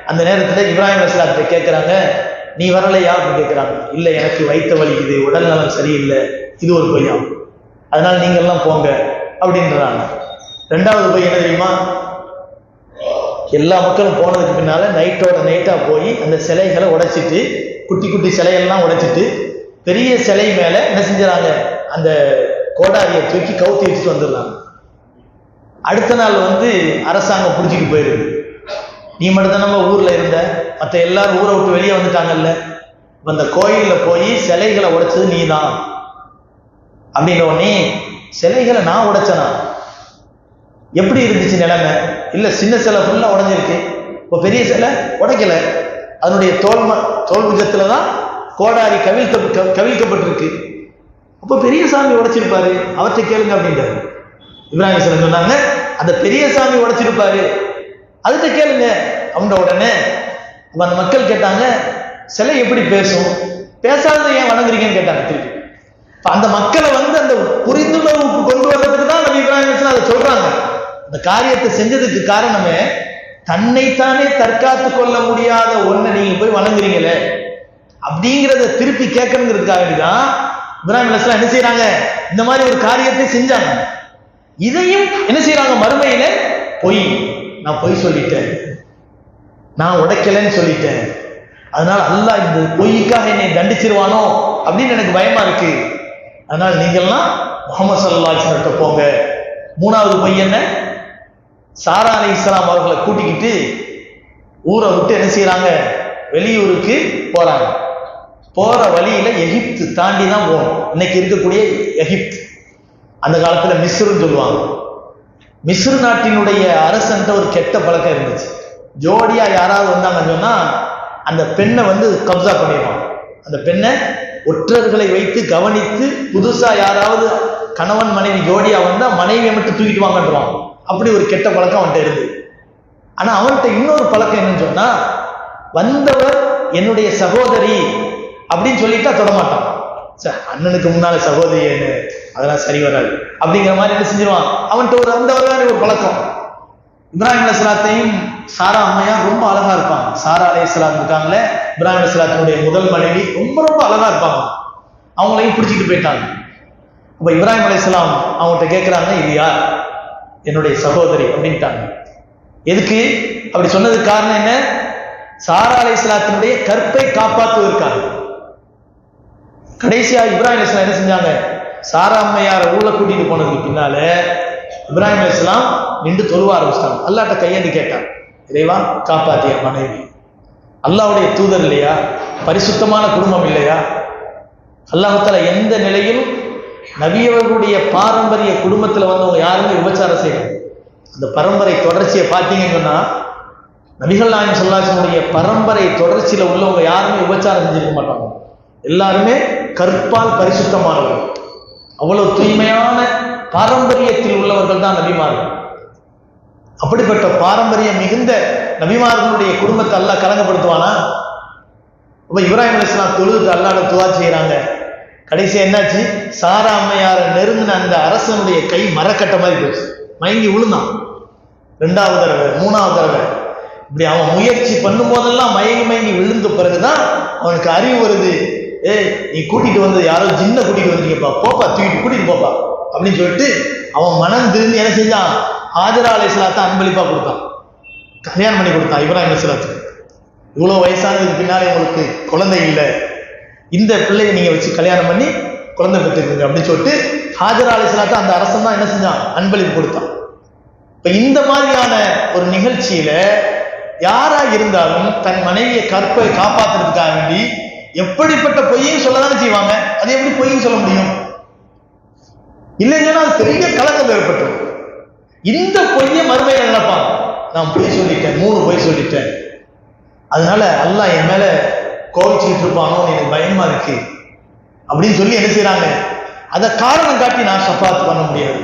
அந்த நேரத்தில் இப்ராஹிம் அலைஹிஸ்ஸலாத்தை கேட்கிறாங்க, நீ வரலையா அப்படின்னு கேட்கிறாங்க. இல்ல, எனக்கு வயிற்று வலிக்குது, உடல் நலம் சரியில்லை, இது ஒரு பொய்யாம், அதனால நீங்க எல்லாம் போங்க அப்படின்றாங்க. 2வது பொய் என்ன தெரியுமா? எல்லா மக்களும் போனதுக்கு பின்னால நைட்டோட நைட்டா போய் அந்த சிலைகளை உடைச்சிட்டு, குட்டி குட்டி சிலையெல்லாம் உடைச்சிட்டு பெரிய சிலை மேல என்ன செஞ்சாங்க, அந்த கோடாரியை தூக்கி கவுத்தி வச்சுட்டு வந்துடுறாங்க. அடுத்த நாள் வந்து அரசாங்கம் பிடிச்சிட்டு போயிடுது. நீ மட்டும்தான் நம்ம ஊர்ல இருந்த, மற்ற எல்லாரும் ஊரை விட்டு வெளியே வந்துட்டாங்கல்ல, அந்த கோயில்ல போய் சிலைகளை உடைச்சது நீ தான் அப்படின்ற உடனே, சிலைகளை நான் உடைச்சனா? எப்படி இருந்துச்சு நிலைமை? இல்ல, சின்ன சிலை ஃபுல்லா உடைஞ்சிருக்கு, இப்போ பெரிய சிலை உடைக்கல, அதனுடைய தோல் புஜத்துல தான் கோடாரி கவிழ்க்கப்பட்டிருக்கு, அப்போ பெரிய சாமி உடைச்சிருப்பாரு, அவற்றை கேளுங்க அப்படின்றாரு. இப்ராஹிம் அலைஹிஸ்ஸலாம் சொன்னாங்க, அந்த பெரிய சாமி உடைச்சிருப்பாரு, அதுகிட்ட கேளுங்க அப்படின்ற உடனே அந்த மக்கள் கேட்டாங்க, சிலை எப்படி பேசும், பேசாததை ஏன் வணங்குறீங்கன்னு கேட்டாங்க திருப்பி. அந்த மக்களை வந்து அந்த புரிந்துணர்வுக்கு கொண்டு வர்றதுக்கு தான் நபி இப்ராஹிம் அலைஹிஸ்ஸலாம் அதை சொல்றாங்க. அந்த காரியத்தை செஞ்சதுக்கு காரணமே, தன்னைத்தானே தற்காத்து கொள்ள முடியாத ஒன்றை நீங்க போய் வணங்குறீங்களே அப்படிங்கிறத திருப்பி கேட்கணுங்கிறதுக்காக தான் இப்ராஹிம் அலைஹிஸ்ஸலாம் என்ன செய்யறாங்க, இந்த மாதிரி ஒரு காரியத்தை செஞ்சாங்க. இதையும் என்ன செய்யறாங்க, மறுமையில பொய், நான் பொய் சொல்லிட்டேன், நான் உடைக்கலன்னு சொல்லிட்டேன், அதனால அல்லாஹ் இந்த பொய்க்காக என்னை தண்டிச்சிருவானோ அப்படின்னு எனக்கு பயமா இருக்கு, அதனால நீங்கள்லாம் முஹம்மது ஸல்லல்லாஹு அலைஹி வஸல்லம் போங்க. 3வது பொய் என்ன? சாரா அலைஹிஸ்ஸலாம் அவர்களை கூட்டிக்கிட்டு ஊரை விட்டு என்ன செய்யறாங்க, வெளியூருக்கு போறாங்க. போற வழியில எகிப்து தாண்டி தான் போகணும். இன்னைக்கு இருக்கக்கூடிய எகிப்து, அந்த காலத்துல மிஸ்ருன்னு சொல்லுவாங்க. மிஸ்ரு நாட்டினுடைய அரசன்ட்ட ஒரு கெட்ட பழக்கம் இருந்துச்சு. ஜோடியா யாராவது வந்தாங்கன்னு சொன்னா அந்த பெண்ணை வந்து கப்சா பண்ணிடுவாங்க. அந்த பெண்ணை ஒற்றர்களை வைத்து கவனித்து, புதுசா யாராவது கணவன் மனைவி ஜோடியா வந்தா மனைவியை மட்டும் தூக்கிட்டு வாங்கன்றான். அப்படி ஒரு கெட்ட பழக்கம் அவன்கிட்ட இருந்து. ஆனா அவன்கிட்ட இன்னொரு பழக்கம் என்னன்னு சொன்னா, வந்தவர் என்னுடைய சகோதரி அப்படின்னு சொல்லிட்டா தொடமாட்டான். அண்ணனுக்கு முன்னால சகோதரி என்ன, அதெல்லாம் சரி வராது அப்படிங்கிற மாதிரி என்ன செஞ்சிருவான். அவன்கிட்ட ஒரு அந்த வகையான ஒரு பழக்கம். இப்ராஹிம் அலைஹிஸ்ஸலாத்தையும் சாரா அம்மையார் ரொம்ப அழகா இருப்பாங்க. சாரா அலைஹிஸ்ஸலாம் இருக்காங்களே, இப்ராஹிம் அலைஹிஸ்ஸலாத்தினுடைய முதல் மனைவி, ரொம்ப ரொம்ப அழகா இருப்பாங்க. அவங்களையும் பிடிச்சிட்டு போயிட்டாங்க. அப்ப இப்ராஹிம் அலைஹிஸ்ஸலாம் அவங்கள்ட்ட கேட்கிறாங்க, இது யார்? என்னுடைய சகோதரி அப்படின்ட்டாங்க. எதுக்கு அப்படி சொன்னதுக்கு காரணம் என்ன? சாரா அலைஹிஸ்ஸலாத்தினுடைய கற்பை காப்பாற்றுவதற்காக. கடைசியா இப்ராஹிம் அலைஹிஸ்ஸலாம் என்ன செஞ்சாங்க, சாரா அம்மையாரை ஊர்ல கூட்டிட்டு போனதுக்கு பின்னால இப்ராஹிம் அலைஹிஸ்ஸலாம் நின்று தொழுவ ஆரம்பிச்சிட்டாங்க. அல்லாஹ்ட்ட கையேந்தி கேட்டாங்க, இறைவா காப்பாத்திய மனைவி, அல்லாஹ்வுடைய தூதர் இல்லையா, பரிசுத்தமான குடும்பம் இல்லையா, அல்லாஹ் தஆலா எந்த நிலையிலும் நபியவர்களுடைய பாரம்பரிய குடும்பத்துல வந்தவங்க யாருமே விபச்சாரம் செய்யணும். அந்த பரம்பரை தொடர்ச்சியை பார்த்தீங்கன்னா நபிகள் நாயகம் ஸல்லல்லாஹு அலைஹி வஸல்லம் பரம்பரை தொடர்ச்சியில உள்ளவங்க யாருமே விபச்சாரம் செஞ்சிருக்க மாட்டாங்க. எல்லாருமே கற்பால் பரிசுத்தமானவர்கள். அவ்வளவு தூய்மையான பாரம்பரியத்தில் உள்ளவர்கள் தான் நபிமார்கள். அப்படிப்பட்ட பாரம்பரியம் மிகுந்த நபிமார்களுடைய குடும்பத்தை அல்லாஹ் கலங்கப்படுத்துவானா? அப்ப இப்ராஹிம் அலைஹிஸ்ஸலாம் தொழுது அல்லாஹ்வை துஆ செய்யறாங்க. கடைசி என்னாச்சு? சாரா அம்மையாரை நெருங்கின அந்த அரசனுடைய கை மரக்கட்ட மாதிரி போச்சு, மயங்கி விழுந்தான். 2வது தடவை 3வது தடவை இப்படி அவன் முயற்சி பண்ணும் போதெல்லாம் மயங்கி விழுந்த பிறகுதான் அவனுக்கு அறிவு வருது. நீ கூட்டிட்டு வந்து யாரோ ஜின்ன கூட்டிட்டு வந்துருக்கப்பா, போப்பா தூக்கிட்டு கூட்டிட்டு போப்பா அப்படின்னு சொல்லிட்டு அவன் மனம் திரும்பி என்ன செஞ்சான்? ஹாஜரா அலைஹிஸ்ஸலாத்தை அன்பளிப்பா கொடுத்தான், கல்யாணம் பண்ணி கொடுத்தான் இப்ராஹிம் அலைஹிஸ்ஸலாத்துக்கு. இவ்வளவு வயசானதுக்கு பின்னாலே உங்களுக்கு குழந்தை இல்லை, இந்த பிள்ளையை நீங்க வச்சு கல்யாணம் பண்ணி குழந்தை பெற்றுக்குங்க அப்படின்னு சொல்லிட்டு ஹாஜரா அலைஹிஸ்ஸலாத்தை அந்த அரசன் தான் என்ன செஞ்சான்? அன்பளிப்பு கொடுத்தான். இப்ப இந்த மாதிரியான ஒரு நிகழ்ச்சியில யாரா இருந்தாலும் தன் மனைவியை கற்பை காப்பாத்துறதுக்காக வேண்டி எப்படிப்பட்ட பொய்யும் சொல்லதானே செய்வாங்க. அது எப்படி பொய்யும் சொல்ல முடியும்? இல்லைங்கன்னா அது பெரிய கலக்கம் ஏற்பட்டோம். இந்த பொய்யை மறுமையில நினைப்பாங்க, நான் பொய் சொல்லிட்டேன், 3 பொய் சொல்லிட்டேன், அதனால அல்லாஹ் என் மேல கோவிச்சுட்டு இருப்பானோ எனக்கு பயமா இருக்கு அப்படின்னு சொல்லி என்ன செய்யறாங்க? அதை காரணம் காட்டி நான் ஷஃபாத் பண்ண முடியாது.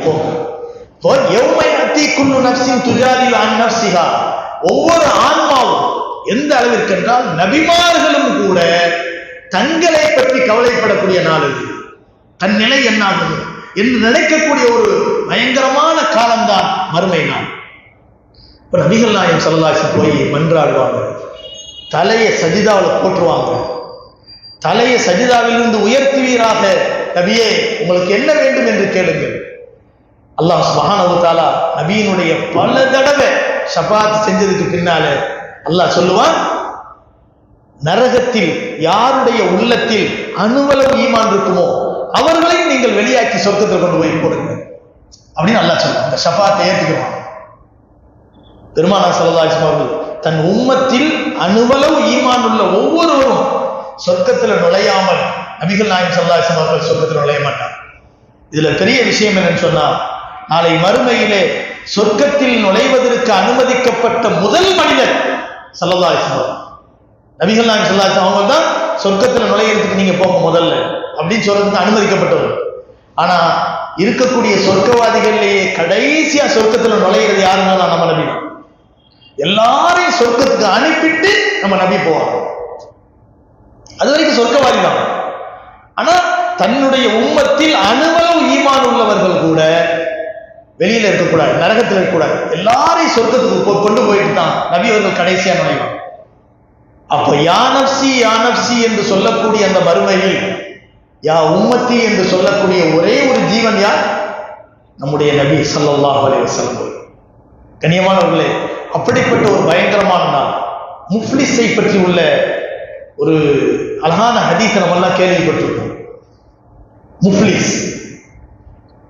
ஒவ்வொரு ஆன்மாவும் எந்த அளவிற்கு என்றால் நபிமார்களும் கூட தங்களை பற்றி கவலைப்படக்கூடிய நாள் இது. தன் நிலை என்னாகும் என்று நினைக்கக்கூடிய ஒரு பயங்கரமான காலம்தான் மறுமை நாள். இப்ப நபிகள் நாயகம் ஸல்லல்லாஹு அலைஹி வஸல்லம் போய் மன்றாடுவாங்க, தலையை சஜிதாவில் போட்டுருவாங்க. தலையை சஜிதாவிலிருந்து உயர்த்துவீராக நபியே, உங்களுக்கு என்ன வேண்டும் என்று கேளுங்கள். அல்லாஹ் சுப்ஹானஹு வ தஆலா நபியினுடைய பல தடவை ஷஃபாத் செஞ்சதுக்கு பின்னால அல்லாஹ் சொல்லுவான், நரகத்தில் யாருடைய உள்ளத்தில் அணுவளவு ஈமான் இருக்குமோ அவர்களையும் நீங்கள் வெளியாக்கி சொர்க்கத்தில் கொண்டு போய் போடுங்க அப்படின்னு அல்லாஹ் சொல்லுவான். அந்த ஷஃபாத்தை ஏற்றுக்குவான். பெருமானார் ஸல்லல்லாஹு அலைஹி வஸல்லம் தன் உம்மத்தில் அணுவளவு ஈமான் உள்ள ஒவ்வொருவரும் சொர்க்கத்தில் நுழையாமல் நபிகள் நாயகம் ஸல்லல்லாஹு அலைஹி வஸல்லம் அவர்கள் சொர்க்கத்தில் நுழைய மாட்டார். இதுல பெரிய விஷயம் என்னன்னு சொன்னா, நாளை மறுமையிலே சொர்க்கத்தில் நுழைவதற்கு அனுமதிக்கப்பட்ட முதல் மனிதர் ஸல்லல்லாஹு அலைஹி வஸல்லம், நபிகள் நாயகம் ஸல்லல்லாஹு அலைஹி வஸல்லம் அவங்க தான் சொர்க்கத்தில் நுழையிறதுக்கு நீங்க போங்க முதல்ல அப்படின்னு சொல்றதுக்கு அனுமதிக்கப்பட்டவர். ஆனா இருக்கக்கூடிய சொர்க்கவாதிகளிலேயே கடைசியா சொர்க்கத்தில் நுழையிறது யாருன்னா நம்ம நபி தான். எல்லாரையும் சொர்க்கத்துக்கு அனுப்பிட்டு நம்ம நபி போவாங்க. அது வரைக்கும் சொர்க்கவாதி தான். ஆனா தன்னுடைய உம்மத்தில் அணுவளவு ஈமான் உள்ளவர்கள் கூட வெளியில இருக்கக்கூடாது, நரகத்தில் இருக்கக்கூடாது. எல்லாரையும் சொர்க்கத்துக்கு கொண்டு போயிட்டு தான் நபி அவர்கள் கடைசியா நுழைவாங்க. அப்ப யா நப்சி என்று சொல்லக்கூடிய அந்த மறுமையில் யா உம்மத்தி என்று சொல்லக்கூடிய ஒரே ஒரு ஜீவன் யார்? நம்முடைய நபி ஸல்லல்லாஹு அலைஹி வஸல்லம். கண்ணியமானவர்களே, அப்படிப்பட்ட ஒரு பயங்கரமான நாள். முஃப்லிஸை பற்றி உள்ள ஒரு அழகான ஹதீஸை நம்ம எல்லாம் கேள்விப்பட்டிருக்கோம். முஃப்லிஸ்,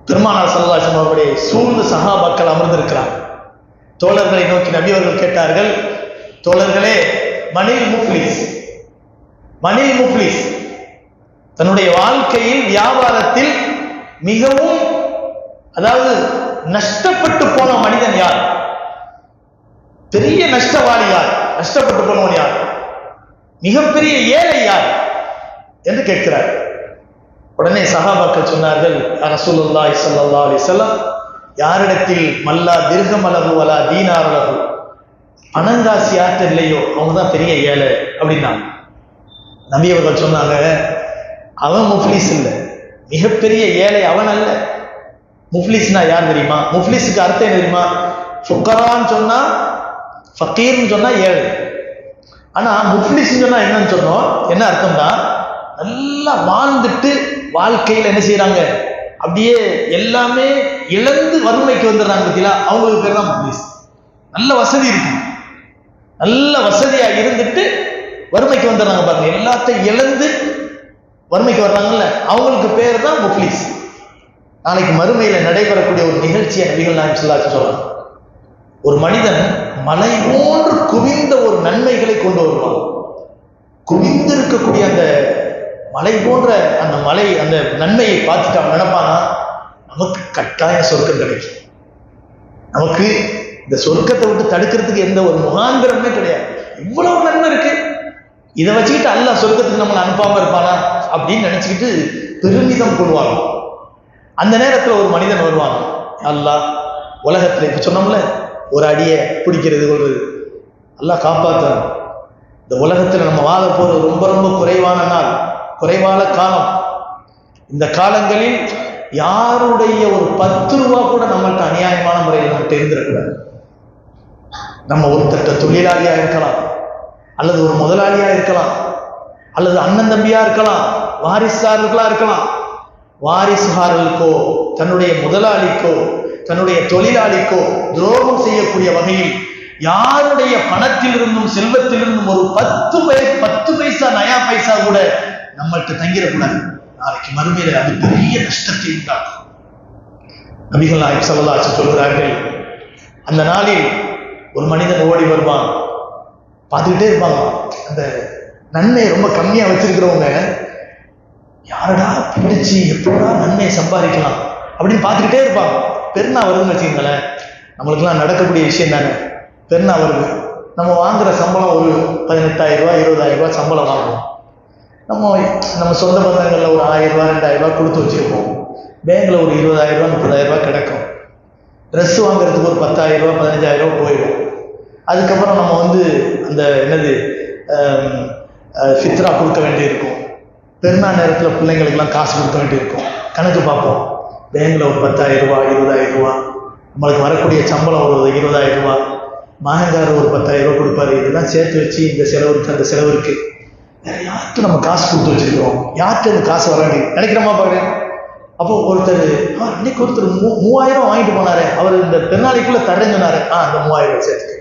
பெருமானார் ஸல்லல்லாஹு அலைஹி வஸல்லம் அவருடைய சூழ்ந்து சஹாபாக்கள் அமர்ந்திருக்கிறார். தோழர்களை நோக்கி நபி அவர்கள் கேட்டார்கள், தோழர்களே, மனில் முஃப்லிஸ், மனில் முஃப்லிஸ், தன்னுடைய வாழ்க்கையில் வியாபாரத்தில் மிகவும் அதாவது நஷ்டப்பட்டு போன மனிதன் யார்? பெரிய நஷ்டவாளி யார்? நஷ்டப்பட்டு போனவன் யார்? மிகப்பெரிய ஏழை யார் என்று கேட்கிறார். உடனே சஹாபாக்கள் சொன்னார்கள், ரசூலுல்லாஹி ஸல்லல்லாஹு அலைஹி வஸல்லம், யாரிடத்தில் மல்லா திர்ஹம் அலஹு வலா தீனார் அலஹு, பணங்காசி யார்கிட்ட இல்லையோ அவங்க தான் பெரிய ஏழை அப்படின்னாங்க. நபி அவர்கள் சொன்னாங்க, அவன் முஃப்லிஸ் இல்லை, மிகப்பெரிய ஏழை அவன் அல்ல. முஃப்லிஸ்னா யார் தெரியுமா? முஃப்லிஸுக்கு அர்த்தம் என்ன தெரியுமா? ஃபுக்கரான்னு சொன்னா, ஃபக்கீர்னு சொன்னா ஏழை. ஆனா முஃப்லிஸ்ன்னு சொன்னா என்னன்னு சொன்னோம், என்ன அர்த்தம்னா நல்லா வாழ்ந்துட்டு வாழ்க்கையில் என்ன செய்யறாங்க, அப்படியே எல்லாமே இழந்து வறுமைக்கு வந்துடுறாங்க பத்தியா, அவங்களுக்கு பேர் தான் முஃப்லிஸ். நல்ல வசதி இருக்கும், நல்ல வசதியா இருந்துட்டு வறுமைக்கு வந்துடுறாங்க பாருங்க, எல்லாத்தையும் இழந்து வறுமைக்கு வர்றாங்கல்ல, அவங்களுக்கு பேர் தான் முஃப்லிஸ். நாளைக்கு மறுமையில நடைபெறக்கூடிய ஒரு நிகழ்ச்சியை நபிகள் நாயகம் ஸல்லல்லாஹு அலைஹி வஸல்லம் சொல்றாங்க. ஒரு மனிதன் மலை போன்று குவிந்த ஒரு நன்மைகளை கொண்டு வருவான். குவிந்து இருக்கக்கூடிய அந்த மலை போன்ற அந்த மலை அந்த நன்மையை பார்த்துட்டு அவன் நினைப்பானா, நமக்கு கட்டாய சொர்க்கம் கிடைக்கும், நமக்கு இந்த சொர்க்கத்தை விட்டு தடுக்கிறதுக்கு எந்த ஒரு முகாந்திரமே கிடையாது. இவ்வளவு நன்மை இருக்கு. இதை வச்சுக்கிட்டு அல்லாஹ் சொர்க்கத்துக்கு நம்மளை அனுப்பாம இருப்பானா அப்படின்னு நினைச்சுக்கிட்டு பெருமிதம் கொள்வாங்க. அந்த நேரத்தில் ஒரு மனிதன் வருவாங்க, அல்லாஹ் உலகத்துல இப்ப சொன்னோம்ல ஒரு அடியை பிடிக்கிறது ஒரு அல்லாஹ் காப்பாற்றணும். இந்த உலகத்துல நம்ம வாழ போறது ரொம்ப ரொம்ப குறைவான நாள், குறைவான காலம். இந்த காலங்களில் யாருடைய ஒரு 10 ரூபா கூட நம்மள்கிட்ட அநியாயமான முறையில் நம்மகிட்ட இருந்துடக்கூடாது. நம்ம ஒருத்தட்ட தொழிலாளியா இருக்கலாம், அல்லது ஒரு முதலாளியா இருக்கலாம், அல்லது அண்ணன் தம்பியா இருக்கலாம், வாரிசுதாரர்களா இருக்கலாம். வாரிசுகாரர்களுக்கோ தன்னுடைய முதலாளிக்கோ தன்னுடைய தொழிலாளிக்கோ துரோகம் செய்யக்கூடிய வகையில் யாருடைய பணத்திலிருந்தும் செல்வத்திலிருந்தும் ஒரு 10 பைசா நயா பைசா கூட நம்மள்கிட்ட தங்கிடக்கூடாது. நாளைக்கு மறுமையில அது பெரிய நஷ்டத்தை உண்டாகும். நபிகள் நாயகம் ஸல்லல்லாஹு அலைஹி வஸல்லம் சொல்கிறார்கள், அந்த நாளில் ஒரு மனிதன் ஓடி வருவான், பார்த்துக்கிட்டே இருப்பாங்க. அந்த நன்மையை ரொம்ப கம்மியா வச்சிருக்கிறவங்க யாரடா பிடிச்சி எப்படா நன்மையை சம்பாதிக்கலாம் அப்படின்னு பார்த்துக்கிட்டே இருப்பாங்க. பெருநா வருதுன்னு வச்சுக்கோங்களேன், நம்மளுக்கெல்லாம் நடக்கக்கூடிய விஷயம் தானே. பெருநா வருது, நம்ம வாங்குற சம்பளம் ஒரு 18,000 ரூபாய் 20,000 ரூபாய் சம்பளம் வாங்குவோம். நம்ம சொந்த பந்தங்களில் ஒரு 1000 ரூபாய் 2000 ரூபாய் கொடுத்து வச்சிருப்போம். பேங்க்ல ஒரு 20,000 ரூபாய் 30,000 ரூபாய் கிடைக்கும். ட்ரெஸ் வாங்குறதுக்கு ஒரு 10,000 ரூபாய் 15,000 ரூபாய் போயிடும். அதுக்கப்புறம் நம்ம அந்த என்னது ஃபித்ரா கொடுக்க வேண்டியிருக்கும். பெருநா நேரத்தில் பிள்ளைங்களுக்கெல்லாம் காசு கொடுக்க வேண்டியிருக்கும். கணக்கு பார்ப்போம், பேங்க்ல ஒரு 10,000 ரூபாய் 20,000 ரூபாய், நம்மளுக்கு வரக்கூடிய சம்பளம் ஒரு 20,000 ரூபாய், மகங்காரர் ஒரு 10,000 ரூபாய் கொடுப்பாரு. இதெல்லாம் சேர்த்து வச்சு இந்த செலவுக்கு அந்த செலவுக்கு வேற யாருக்கு நம்ம காசு கொடுத்து வச்சிருக்கிறோம், யாருக்கு அந்த காசு வர வேண்டியது நினைக்கிறோமா பாருங்க. அப்போ ஒருத்தர் இன்னைக்கு ஒருத்தர் 3000 வாங்கிட்டு போனாரு, அவர் இந்த பெருநாளைக்குள்ள தரேன்னு சொன்னாரு, அந்த 3000 சேர்த்து.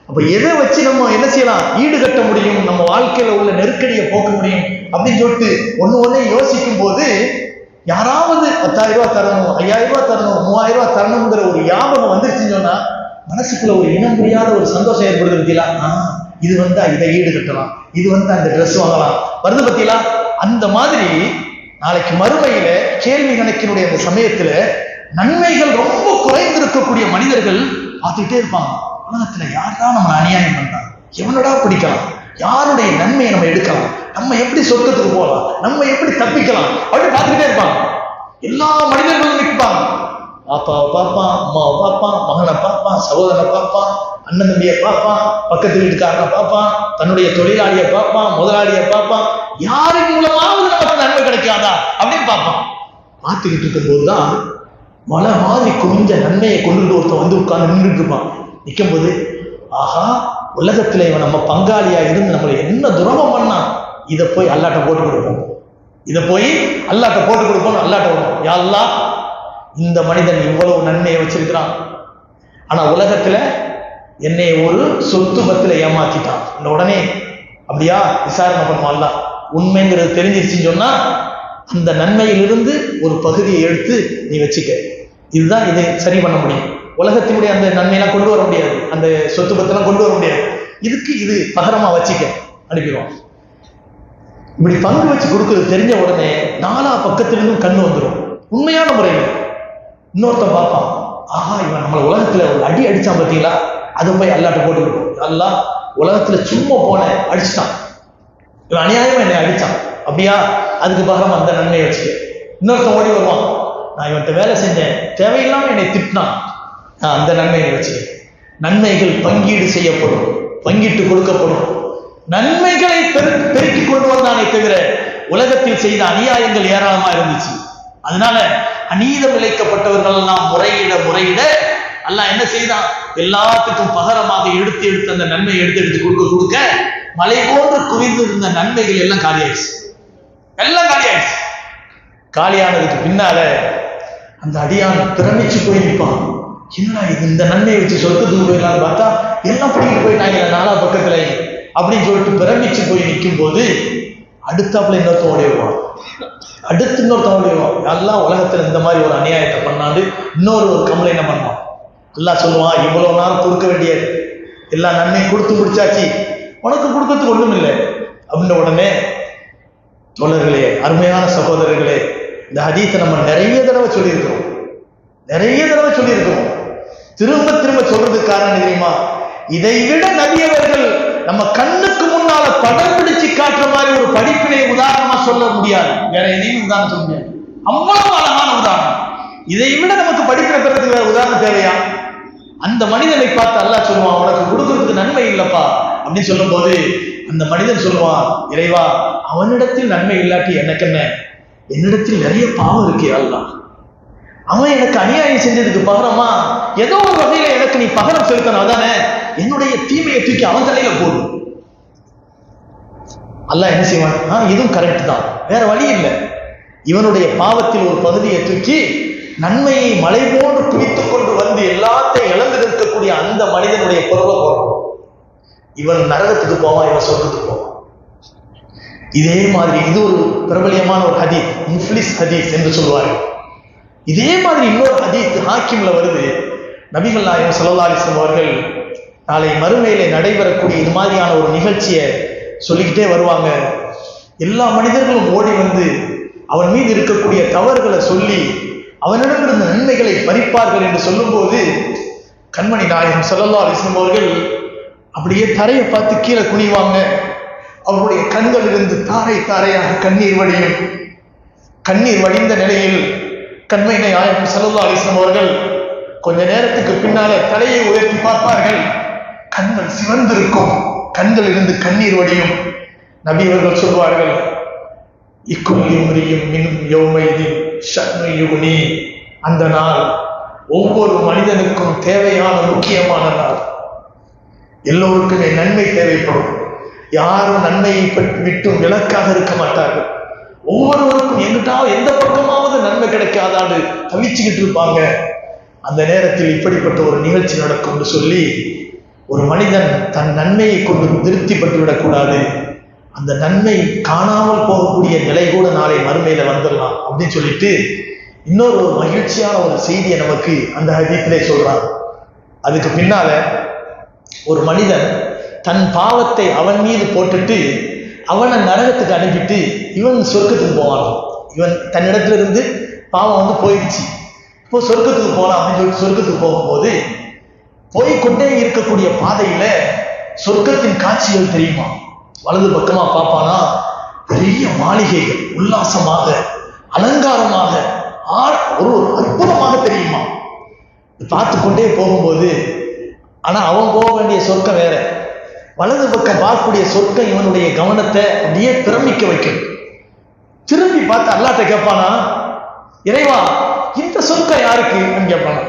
அப்ப எதை வச்சு நம்ம என்ன செய்யலாம், ஈடு கட்ட முடியும், நம்ம வாழ்க்கையில உள்ள நெருக்கடியை போக்க முடியும் அப்படின்னு சொல்லிட்டு ஒண்ணு யோசிக்கும் போது யாராவது 10,000 ரூபாய் தரணும், 5000 ரூபாய் தரணும், 3000 ரூபாய் தரணுங்கிற ஒரு ஞாபகம் வந்துருச்சுன்னு சொன்னா மனசுக்குள்ள ஒரு இனம் புரியாத ஒரு சந்தோஷம் ஏற்படுது. பத்தியா இது இதை ஈடு கட்டலாம், இது அந்த ட்ரெஸ் வாங்கலாம் வருது பத்தியா. அந்த மாதிரி நாளைக்கு மறுமையில கேள்வி கணக்கினுடைய அந்த சமயத்துல நன்மைகள் ரொம்ப குறைந்திருக்கக்கூடிய மனிதர்கள் பார்த்துக்கிட்டே இருப்பாங்க. உலகத்துல யார்தான் நம்ம அநியாயம் பண்றாங்க, எவனடா பிடிக்கலாம், யாருடைய நன்மையை நம்ம எடுக்கலாம், நம்ம எப்படி சொர்க்கத்துக்கு போகலாம், நம்ம எப்படி தப்பிக்கலாம் அப்படின்னு பார்த்துக்கிட்டே இருப்பாங்க. எல்லா மனிதர்களும் நிற்பாங்க. பாப்பாவை பார்ப்பான், அம்மாவை பார்ப்பான், மகனை பார்ப்பான், சகோதரனை பார்ப்பான், அண்ணன் தம்பியை பார்ப்பான், பக்கத்து வீட்டுக்காரனை பார்ப்பான், தன்னுடைய தொழிலாளியை பார்ப்பான், முதலாளியை பார்ப்பான். யாரின் மூலமாவது நமக்கு நன்மை கிடைக்காதா அப்படின்னு பார்ப்பான். பார்த்துக்கிட்டு இருக்கும் போதுதான் மலை மாதிரி கொஞ்ச நன்மையை கொண்டு ஒருத்தன் உட்கார்ந்து நின்றுட்டு இருப்பான். நிற்கும் போது ஆஹா, உலகத்துல இவன் நம்ம பங்காளியா இருந்து நம்மளை என்ன துரோகம் பண்ணா, இதை போய் அல்லாட்ட போட்டு கொடுப்போம், இதை போய் அல்லாட்ட போட்டு கொடுப்போம். அல்லாட்ட வரும், யா அல்லாஹ் இந்த மனிதன் இவ்வளவு நன்மையை வச்சிருக்கிறான், ஆனா உலகத்துல என்னை ஒரு சொத்து பத்துல ஏமாத்திட்டான். இந்த உடனே அப்படியா விசாரணை பண்ணுவோம். அல்லாஹ் உண்மைங்கிறது தெரிஞ்சிருச்சுன்னு சொன்னா அந்த நன்மையிலிருந்து ஒரு பகுதியை எடுத்து நீ வச்சுக்க, இதுதான் இதை சரி பண்ண முடியும். உலகத்தினுடைய அந்த நன்மையெல்லாம் கொண்டு வர முடியாது, அந்த சொத்து பத்தெல்லாம் கொண்டு வர முடியாது, இதுக்கு இது பகரமா வச்சுக்க அனுப்பிடுவோம். இப்படி பங்கு வச்சு கொடுக்குறது தெரிஞ்ச உடனே 4 பக்கத்திலிருந்தும் கண்ணு வந்துடும். உண்மையான முறையில் இன்னொருத்தன் பார்ப்பான், ஆஹா இவன் நம்மளை உலகத்துல ஒரு அடி அடிச்சான் பார்த்தீங்களா, அதை போய் அல்லாட்ட போட்டு கொடுப்போம். அல்லாஹ் உலகத்துல சும்மா போன அடிச்சுட்டான், இவன் அநியாயமா என்னை அடிச்சான், அப்படியா அதுக்கு பகரம் அந்த நன்மையை வச்சுக்க. இன்னொருத்தன் ஓடி வருவான், நான் இவன்கிட்ட வேலை செஞ்சேன், தேவையில்லாம என்னை திட்டினான், அந்த நன்மையை வச்சுக்க. நன்மைகள் பங்கீடு செய்யப்படும், பங்கிட்டு கொடுக்கப்படும். நன்மைகளை பெருக்கி கொண்டு வந்தானே தவிர உலகத்தில் செய்த அநியாயங்கள் ஏராளமா இருந்துச்சு. அதனால அநீதம் இழைக்கப்பட்டவர்கள் எல்லாம் முறையிட அல்லாஹ் என்ன செய்தான், எல்லாத்துக்கும் பகரமாக எடுத்து அந்த நன்மையை எடுத்து கொடுக்க மலை போன்று குவிந்து இருந்த நன்மைகள் எல்லாம் காலியாயிடுச்சு. எல்லாம் காலியாயிடுச்சு. காலியானதுக்கு பின்னால அந்த அடியான் பிரமிச்சு போய் நிற்பான். என்னடா இது, இந்த நன்மையை வச்சு சொர்க்கத்துக்கு போயிடலான்னு பார்த்தா எல்லாம் பிடிக்கிட்டு போயிட்டாங்க 4 பக்கத்துல அப்படின்னு சொல்லிட்டு பிரமிச்சு போய் நிற்கும் போது அடுத்தாப்புல இன்னொருத்தன் ஓடி வருவான், அடுத்து இன்னொருத்தன் ஓடி வருவான். எல்லாம் உலகத்துல இந்த மாதிரி ஒரு அநியாயத்தை பண்ணாண்டு இன்னொரு கம்ப்ளைண்ட் பண்ணுவான். எல்லாம் சொல்லுவான், இவ்வளவு நேரம் கொடுக்க வேண்டிய எல்லா நன்மையும் கொடுத்து முடிச்சாச்சு, உனக்கு கொடுக்கறதுக்கு ஒண்ணும் இல்லை அப்படின்ன உடனே, தோழர்களே, அருமையான சகோதரர்களே, இந்த ஹதீஸை நம்ம நிறைய தடவை சொல்லியிருக்கிறோம். திரும்ப திரும்ப சொல்றதுக்கு காரணம் தெரியுமா? இதை விட நபியவர்கள் நம்ம கண்ணுக்கு முன்னால படம் பிடிச்சு காட்டுற மாதிரி ஒரு படிப்பினை உதாரணமா சொல்ல முடியாது. வேற எதையும் உதாரணம் சொல்ல முடியாது. அவ்வளவு அழகான உதாரணம். இதை விட நமக்கு படிப்பினை பெறதுக்கு வேற உதாரணம் தேவையா? அந்த மனிதனை பார்த்து அல்லாஹ் சொல்லுவான், உனக்கு கொடுக்கறதுக்கு நன்மை இல்லப்பா அப்படின்னு சொல்லும் போது அந்த மனிதன் சொல்லுவான், இறைவா, அவனிடத்தில் நன்மை இல்லாட்டி எனக்கு என்ன? என்னிடத்தில் நிறைய பாவம் இருக்கே அல்லாஹ். அவன் எனக்கு அநியாயம் செஞ்சதுக்கு பகரமா ஏதோ ஒரு வகையில எனக்கு நீ பகரம் செலுத்தணும். அதானே என்னுடைய தீமையை தூக்கி அவன் தலையில போடு. அல்லாஹ் என்ன செய்வான்? இதுவும் கரெக்ட் தான், வேற வழி இல்லை. இவனுடைய பாவத்தில் ஒரு பகுதியை தூக்கி நன்மையை மலை போன்று குவித்துக் கொண்டு வந்து எல்லாத்தையும் இழந்து நிற்கக்கூடிய அந்த மனிதனுடைய பொருளை போடணும். இவன் நரகத்துக்கு போவான், இவன் சொர்க்கத்துக்கு போவான். இதே மாதிரி இது ஒரு பிரபலியமான ஒரு ஹதீஸ், முஃப்லிஸ் ஹதீஸ் என்று சொல்வார்கள். இதே மாதிரி இன்னொரு ஹதீஸ் ஹாக்கிம்ல வருது. நபிகள் நாயகம் ஸல்லல்லாஹு அலைஹி வஸல்லம் அவர்கள் நாளை மறுமையிலே நடைபெறக்கூடிய இது மாதிரியான ஒரு நிகழ்ச்சியை சொல்லிக்கிட்டே வருவாங்க. எல்லா மனிதர்களும் ஓடி வந்து அவன் மீது இருக்கக்கூடிய தவறுகளை சொல்லி அவனிடமிருந்த நன்மைகளை பறிப்பார்கள் என்று சொல்லும் போது கண்மணி நாயகம் ஸல்லல்லாஹு அலைஹி வஸல்லம் அவர்கள் அப்படியே தரையை பார்த்து கீழே குனிவாங்க. அவருடைய கண்கள் இருந்து தாரை தாரையாக கண்ணீர் வடியும். கண்ணீர் வடிந்த நிலையில் கண்மணி நாயகம் ஸல்லல்லாஹு அலைஹி வஸல்லம் அவர்கள் கொஞ்ச நேரத்துக்கு பின்னால தலையை உயர்த்தி பார்ப்பார்கள். கண்கள் சிவந்திருக்கும், கண்கள் இருந்து கண்ணீர் வடியும். நபி அவர்கள் சொல்வார்கள், அந்த நாள் ஒவ்வொரு மனிதனுக்கும் தேவையான முக்கியமான நாள். எல்லோருக்குமே நன்மை தேவைப்படும். யாரும் நன்மையை விட்டும் விலக்காக இருக்க மாட்டார்கள். ஒவ்வொருவருக்கும் எந்த பக்கமாவது நன்மை கிடைக்காதான்னு தவிச்சுக்கிட்டு இருப்பாங்க. அந்த நேரத்தில் இப்படிப்பட்ட ஒரு நிகழ்ச்சி நடக்கும் சொல்லி ஒரு மனிதன் தன் நன்மையை கொண்டு திருப்திப்பட்டு விடக்கூடாது. அந்த நன்மை காணாமல் போகக்கூடிய நிலை கூட நாளை மறுமையில வந்துடலாம் அப்படின்னு சொல்லிட்டு இன்னொரு ஒரு மகிழ்ச்சியான ஒரு செய்தியை நமக்கு அந்த ஹதீஸிலே சொல்றான். அதுக்கு பின்னால ஒரு மனிதன் தன் பாவத்தை அவன் மீது போட்டுட்டு அவனை நரகத்துக்கு அனுப்பிட்டு இவன் சொர்க்கத்துக்கு போவான். இவன் தன்னிடத்துல இருந்து பாவம் போயிடுச்சு, இப்போ சொர்க்கத்துக்கு போகலாம் அப்படின்னு சொல்லிட்டு சொர்க்கத்துக்கு போகும்போது போய்கொண்டே இருக்கக்கூடிய பாதையில சொர்க்கத்தின் காட்சிகள் தெரியுமா? வலது பக்கமா பார்ப்பானா பெரிய மாளிகைகள் உல்லாசமாக அலங்காரமாக ஒரு அற்புதமாக தெரியுமா? பார்த்து கொண்டே போகும்போது ஆனா அவன் போக வேண்டிய சொர்க்கம் வேற. வலது பக்கம் பார்க்கக்கூடிய சொர்க்கம் இவனுடைய கவனத்தை அப்படியே பிரமிக்க வைக்கும். திரும்பி பார்த்து அல்லாஹ்ட்ட கேட்பானா, இறைவா, இந்த சொர்க்கம் யாருக்கு கேட்பானா.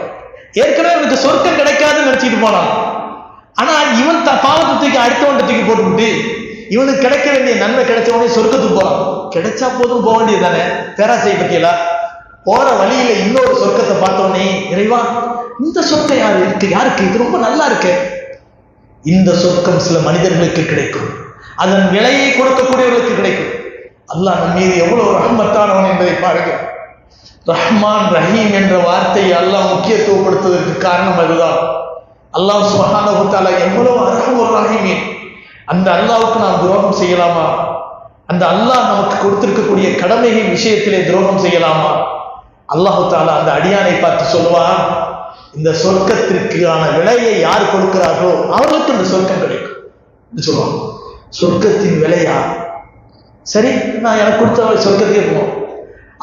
ஏற்கனவே இவனுக்கு சொர்க்கம் கிடைக்காதுன்னு நினைச்சிட்டு போனான். ஆனா இவன் பாவத்தை தூக்கி அடுத்தவன் தூக்கி போட்டுவிட்டு இவனுக்கு கிடைக்க வேண்டிய நன்மை கிடைச்ச உடனே சொர்க்கத்துக்கு போறான். கிடைச்சா போதும் போக வேண்டியது தானே, பேராசை பத்தியலா. போற வழியில இன்னொரு சொர்க்கத்தை பார்த்தோன்னே, இறைவா, இந்த சொர்க்கம் யாருக்கு இது ரொம்ப நல்லா இருக்கு. இந்த சொர்க்கம் சில மனிதர்களுக்கு கிடைக்கும், அதன் விலையை கொடுக்கக்கூடியவர்களுக்கு கிடைக்கும். அல்லாஹ் நம் மீது எவ்வளவு ரஹ்மத்தானவன் என்பதை பாருங்க. ரஹ்மான் ரஹீம் என்ற வார்த்தையை அல்லாஹ் முக்கியத்துவப்படுத்துவதற்கு காரணம் அதுதான். அல்லாஹ் சுப்ஹானஹு வ தஆலா எவ்வளவு அர்ஹமுர் ரஹீம். அந்த அல்லாஹ்வுக்கு நாம் துரோகம் செய்யலாமா? அந்த அல்லாஹ் நமக்கு கொடுத்திருக்கக்கூடிய கடமைகள் விஷயத்திலே துரோகம் செய்யலாமா? அல்லாஹ் தஆலா அந்த அடியானை பார்த்து சொல்லுவான், இந்த சொர்க்கத்திற்கான விலையை யார் கொடுக்கிறார்களோ அவர்களுக்கு இந்த சொர்க்கம் கிடைக்கும் சொல்லுவாங்க. சொர்க்கத்தின் விலையா? சரி, நான் எனக்கு கொடுத்த சொர்க்கத்துக்கே போவோம்.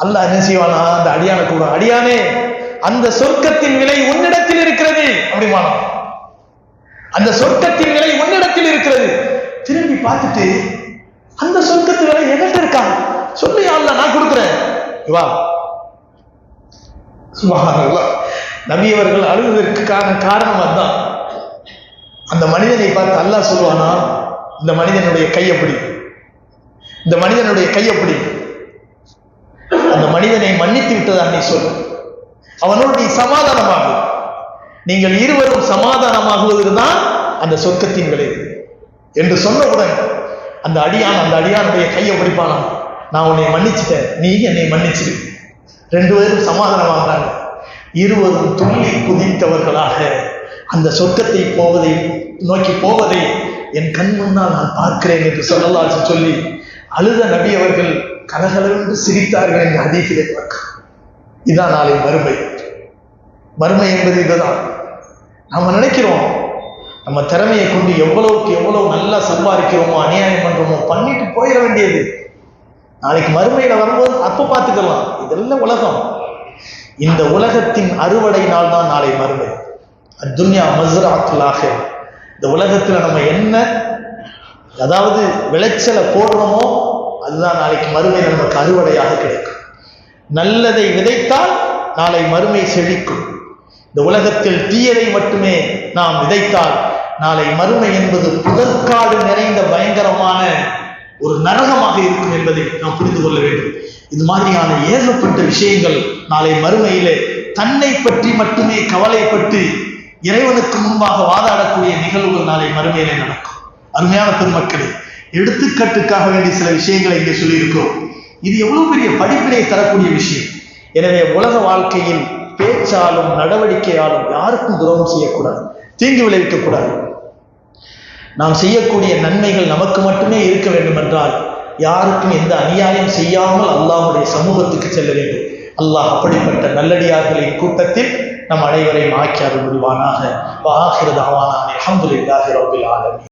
அல்லாஹ் என்ன செய்வானா, அந்த அடியான கூட, அடியானே, அந்த சொர்க்கத்தின் விலை உன்னிடத்தில் இருக்கிறது அப்படிமான. அந்த சொர்க்கத்தின் விலை உன்னிடத்தில் இருக்கிறது. திரும்பி பார்த்துட்டு அந்த சொர்க்கத்தின் விலை என்கிட்ட இருக்கா சொல்லு, அல்லாஹ் நான் கொடுக்குறேன் வா. சுப்ஹானல்லாஹ். நபி அவர்கள் அழுவதற்கான காரணம் அதுதான். அந்த மனிதனை பார்த்து அல்லாஹ் சொல்லுவானா, இந்த மனிதனுடைய கையப்படி, இந்த மனிதனுடைய கையப்படி, அந்த மனிதனை மன்னித்து விட்டதா நீ சொல், அவனோடு நீ சமாதானமாக, நீங்கள் இருவரும் சமாதானமாகுவதுதான் அந்த சொர்க்கத்தின் விலை என்று சொன்னவுடன் அந்த அடியானுடைய கையை பிடிப்பானா, நான் உன்னை மன்னிச்சுட்டேன், நீ என்னை மன்னிச்சிரு. ரெண்டு பேரும் சமாதானமாகறாங்க. இருவரும் துள்ளி குதித்தவர்களாக அந்த சொர்க்கத்தை நோக்கி போவதை என் கண் முன்னால் நான் பார்க்கிறேன் என்று ஸல்லல்லாஹு சொல்லி அழுத நபி அவர்கள் கலகலவென்று சிரித்தார்கள் என்று ஹதீஸிலே பார்க்கிறோம். இதான் நாளை மறுமை. மறுமை என்பது இதுதான். நம்ம நினைக்கிறோம் நம்ம திறமையை கொண்டு எவ்வளவுக்கு எவ்வளவு நல்லா சம்பாதிக்கிறோமோ அநியாயம் பண்றோமோ பண்ணிட்டு போயிட வேண்டியது. நாளைக்கு மறுமையில வரும்போது அப்ப பார்த்துக்கலாம். இதெல்லாம் உலகம். இந்த உலகத்தின் அறுவடை நாள் தான் நாளை மறுமை. அத்துன்யா மஸ்ரஅத்துல் ஆஹிரா. இந்த உலகத்துல நம்ம என்ன அதாவது விளைச்சலை போடுறோமோ அதுதான் நாளைக்கு மறுமையில நமக்கு அறுவடையாக கிடைக்கும். நல்லதை விதைத்தால் நாளை மறுமை செழிக்கும். இந்த உலகத்தில் தீயதை மட்டுமே நாம் விதைத்தால் நாளை மறுமை என்பது புதற்காடு நிறைந்த பயங்கரமான ஒரு நரகமாக இருக்கும் என்பதை நாம் புரிந்து கொள்ள வேண்டும். இது மாதிரியான ஏகப்பட்ட விஷயங்கள் நாளை மறுமையிலே தன்னை பற்றி மட்டுமே கவலைப்பட்டு இறைவனுக்கு முன்பாக வாதாடக்கூடிய நிகழ்வுகள் நாளை மறுமையிலே நடக்கும். அருமையான பெருமக்களே, எடுத்துக்காட்டுக்காக வேண்டிய சில விஷயங்களை இங்கே சொல்லியிருக்கிறோம். இது எவ்வளவு பெரிய படிப்பினை தரக்கூடிய விஷயம். எனவே உலக வாழ்க்கையில் பேச்சாலும் நடவடிக்கையாலும் யாருக்கும் துரோகம் செய்யக்கூடாது, தீங்கு விளைவிக்கக்கூடாது. நாம் செய்யக்கூடிய நன்மைகள் நமக்கு மட்டுமே இருக்க வேண்டும் என்றால் யாருக்கும் எந்த அநியாயம் செய்யாமல் அல்லாஹ்வுடைய சமூகத்துக்கு செல்ல வேண்டும். அல்லாஹ் அப்படிப்பட்ட நல்லடியார்களின் கூட்டத்தில் நம் அனைவரையும் ஆக்கி அருள் புரிவானாக. வ ஆகிரு தஅவானா அல்ஹம்துலில்லாஹி ரப்பில் ஆலமீன்.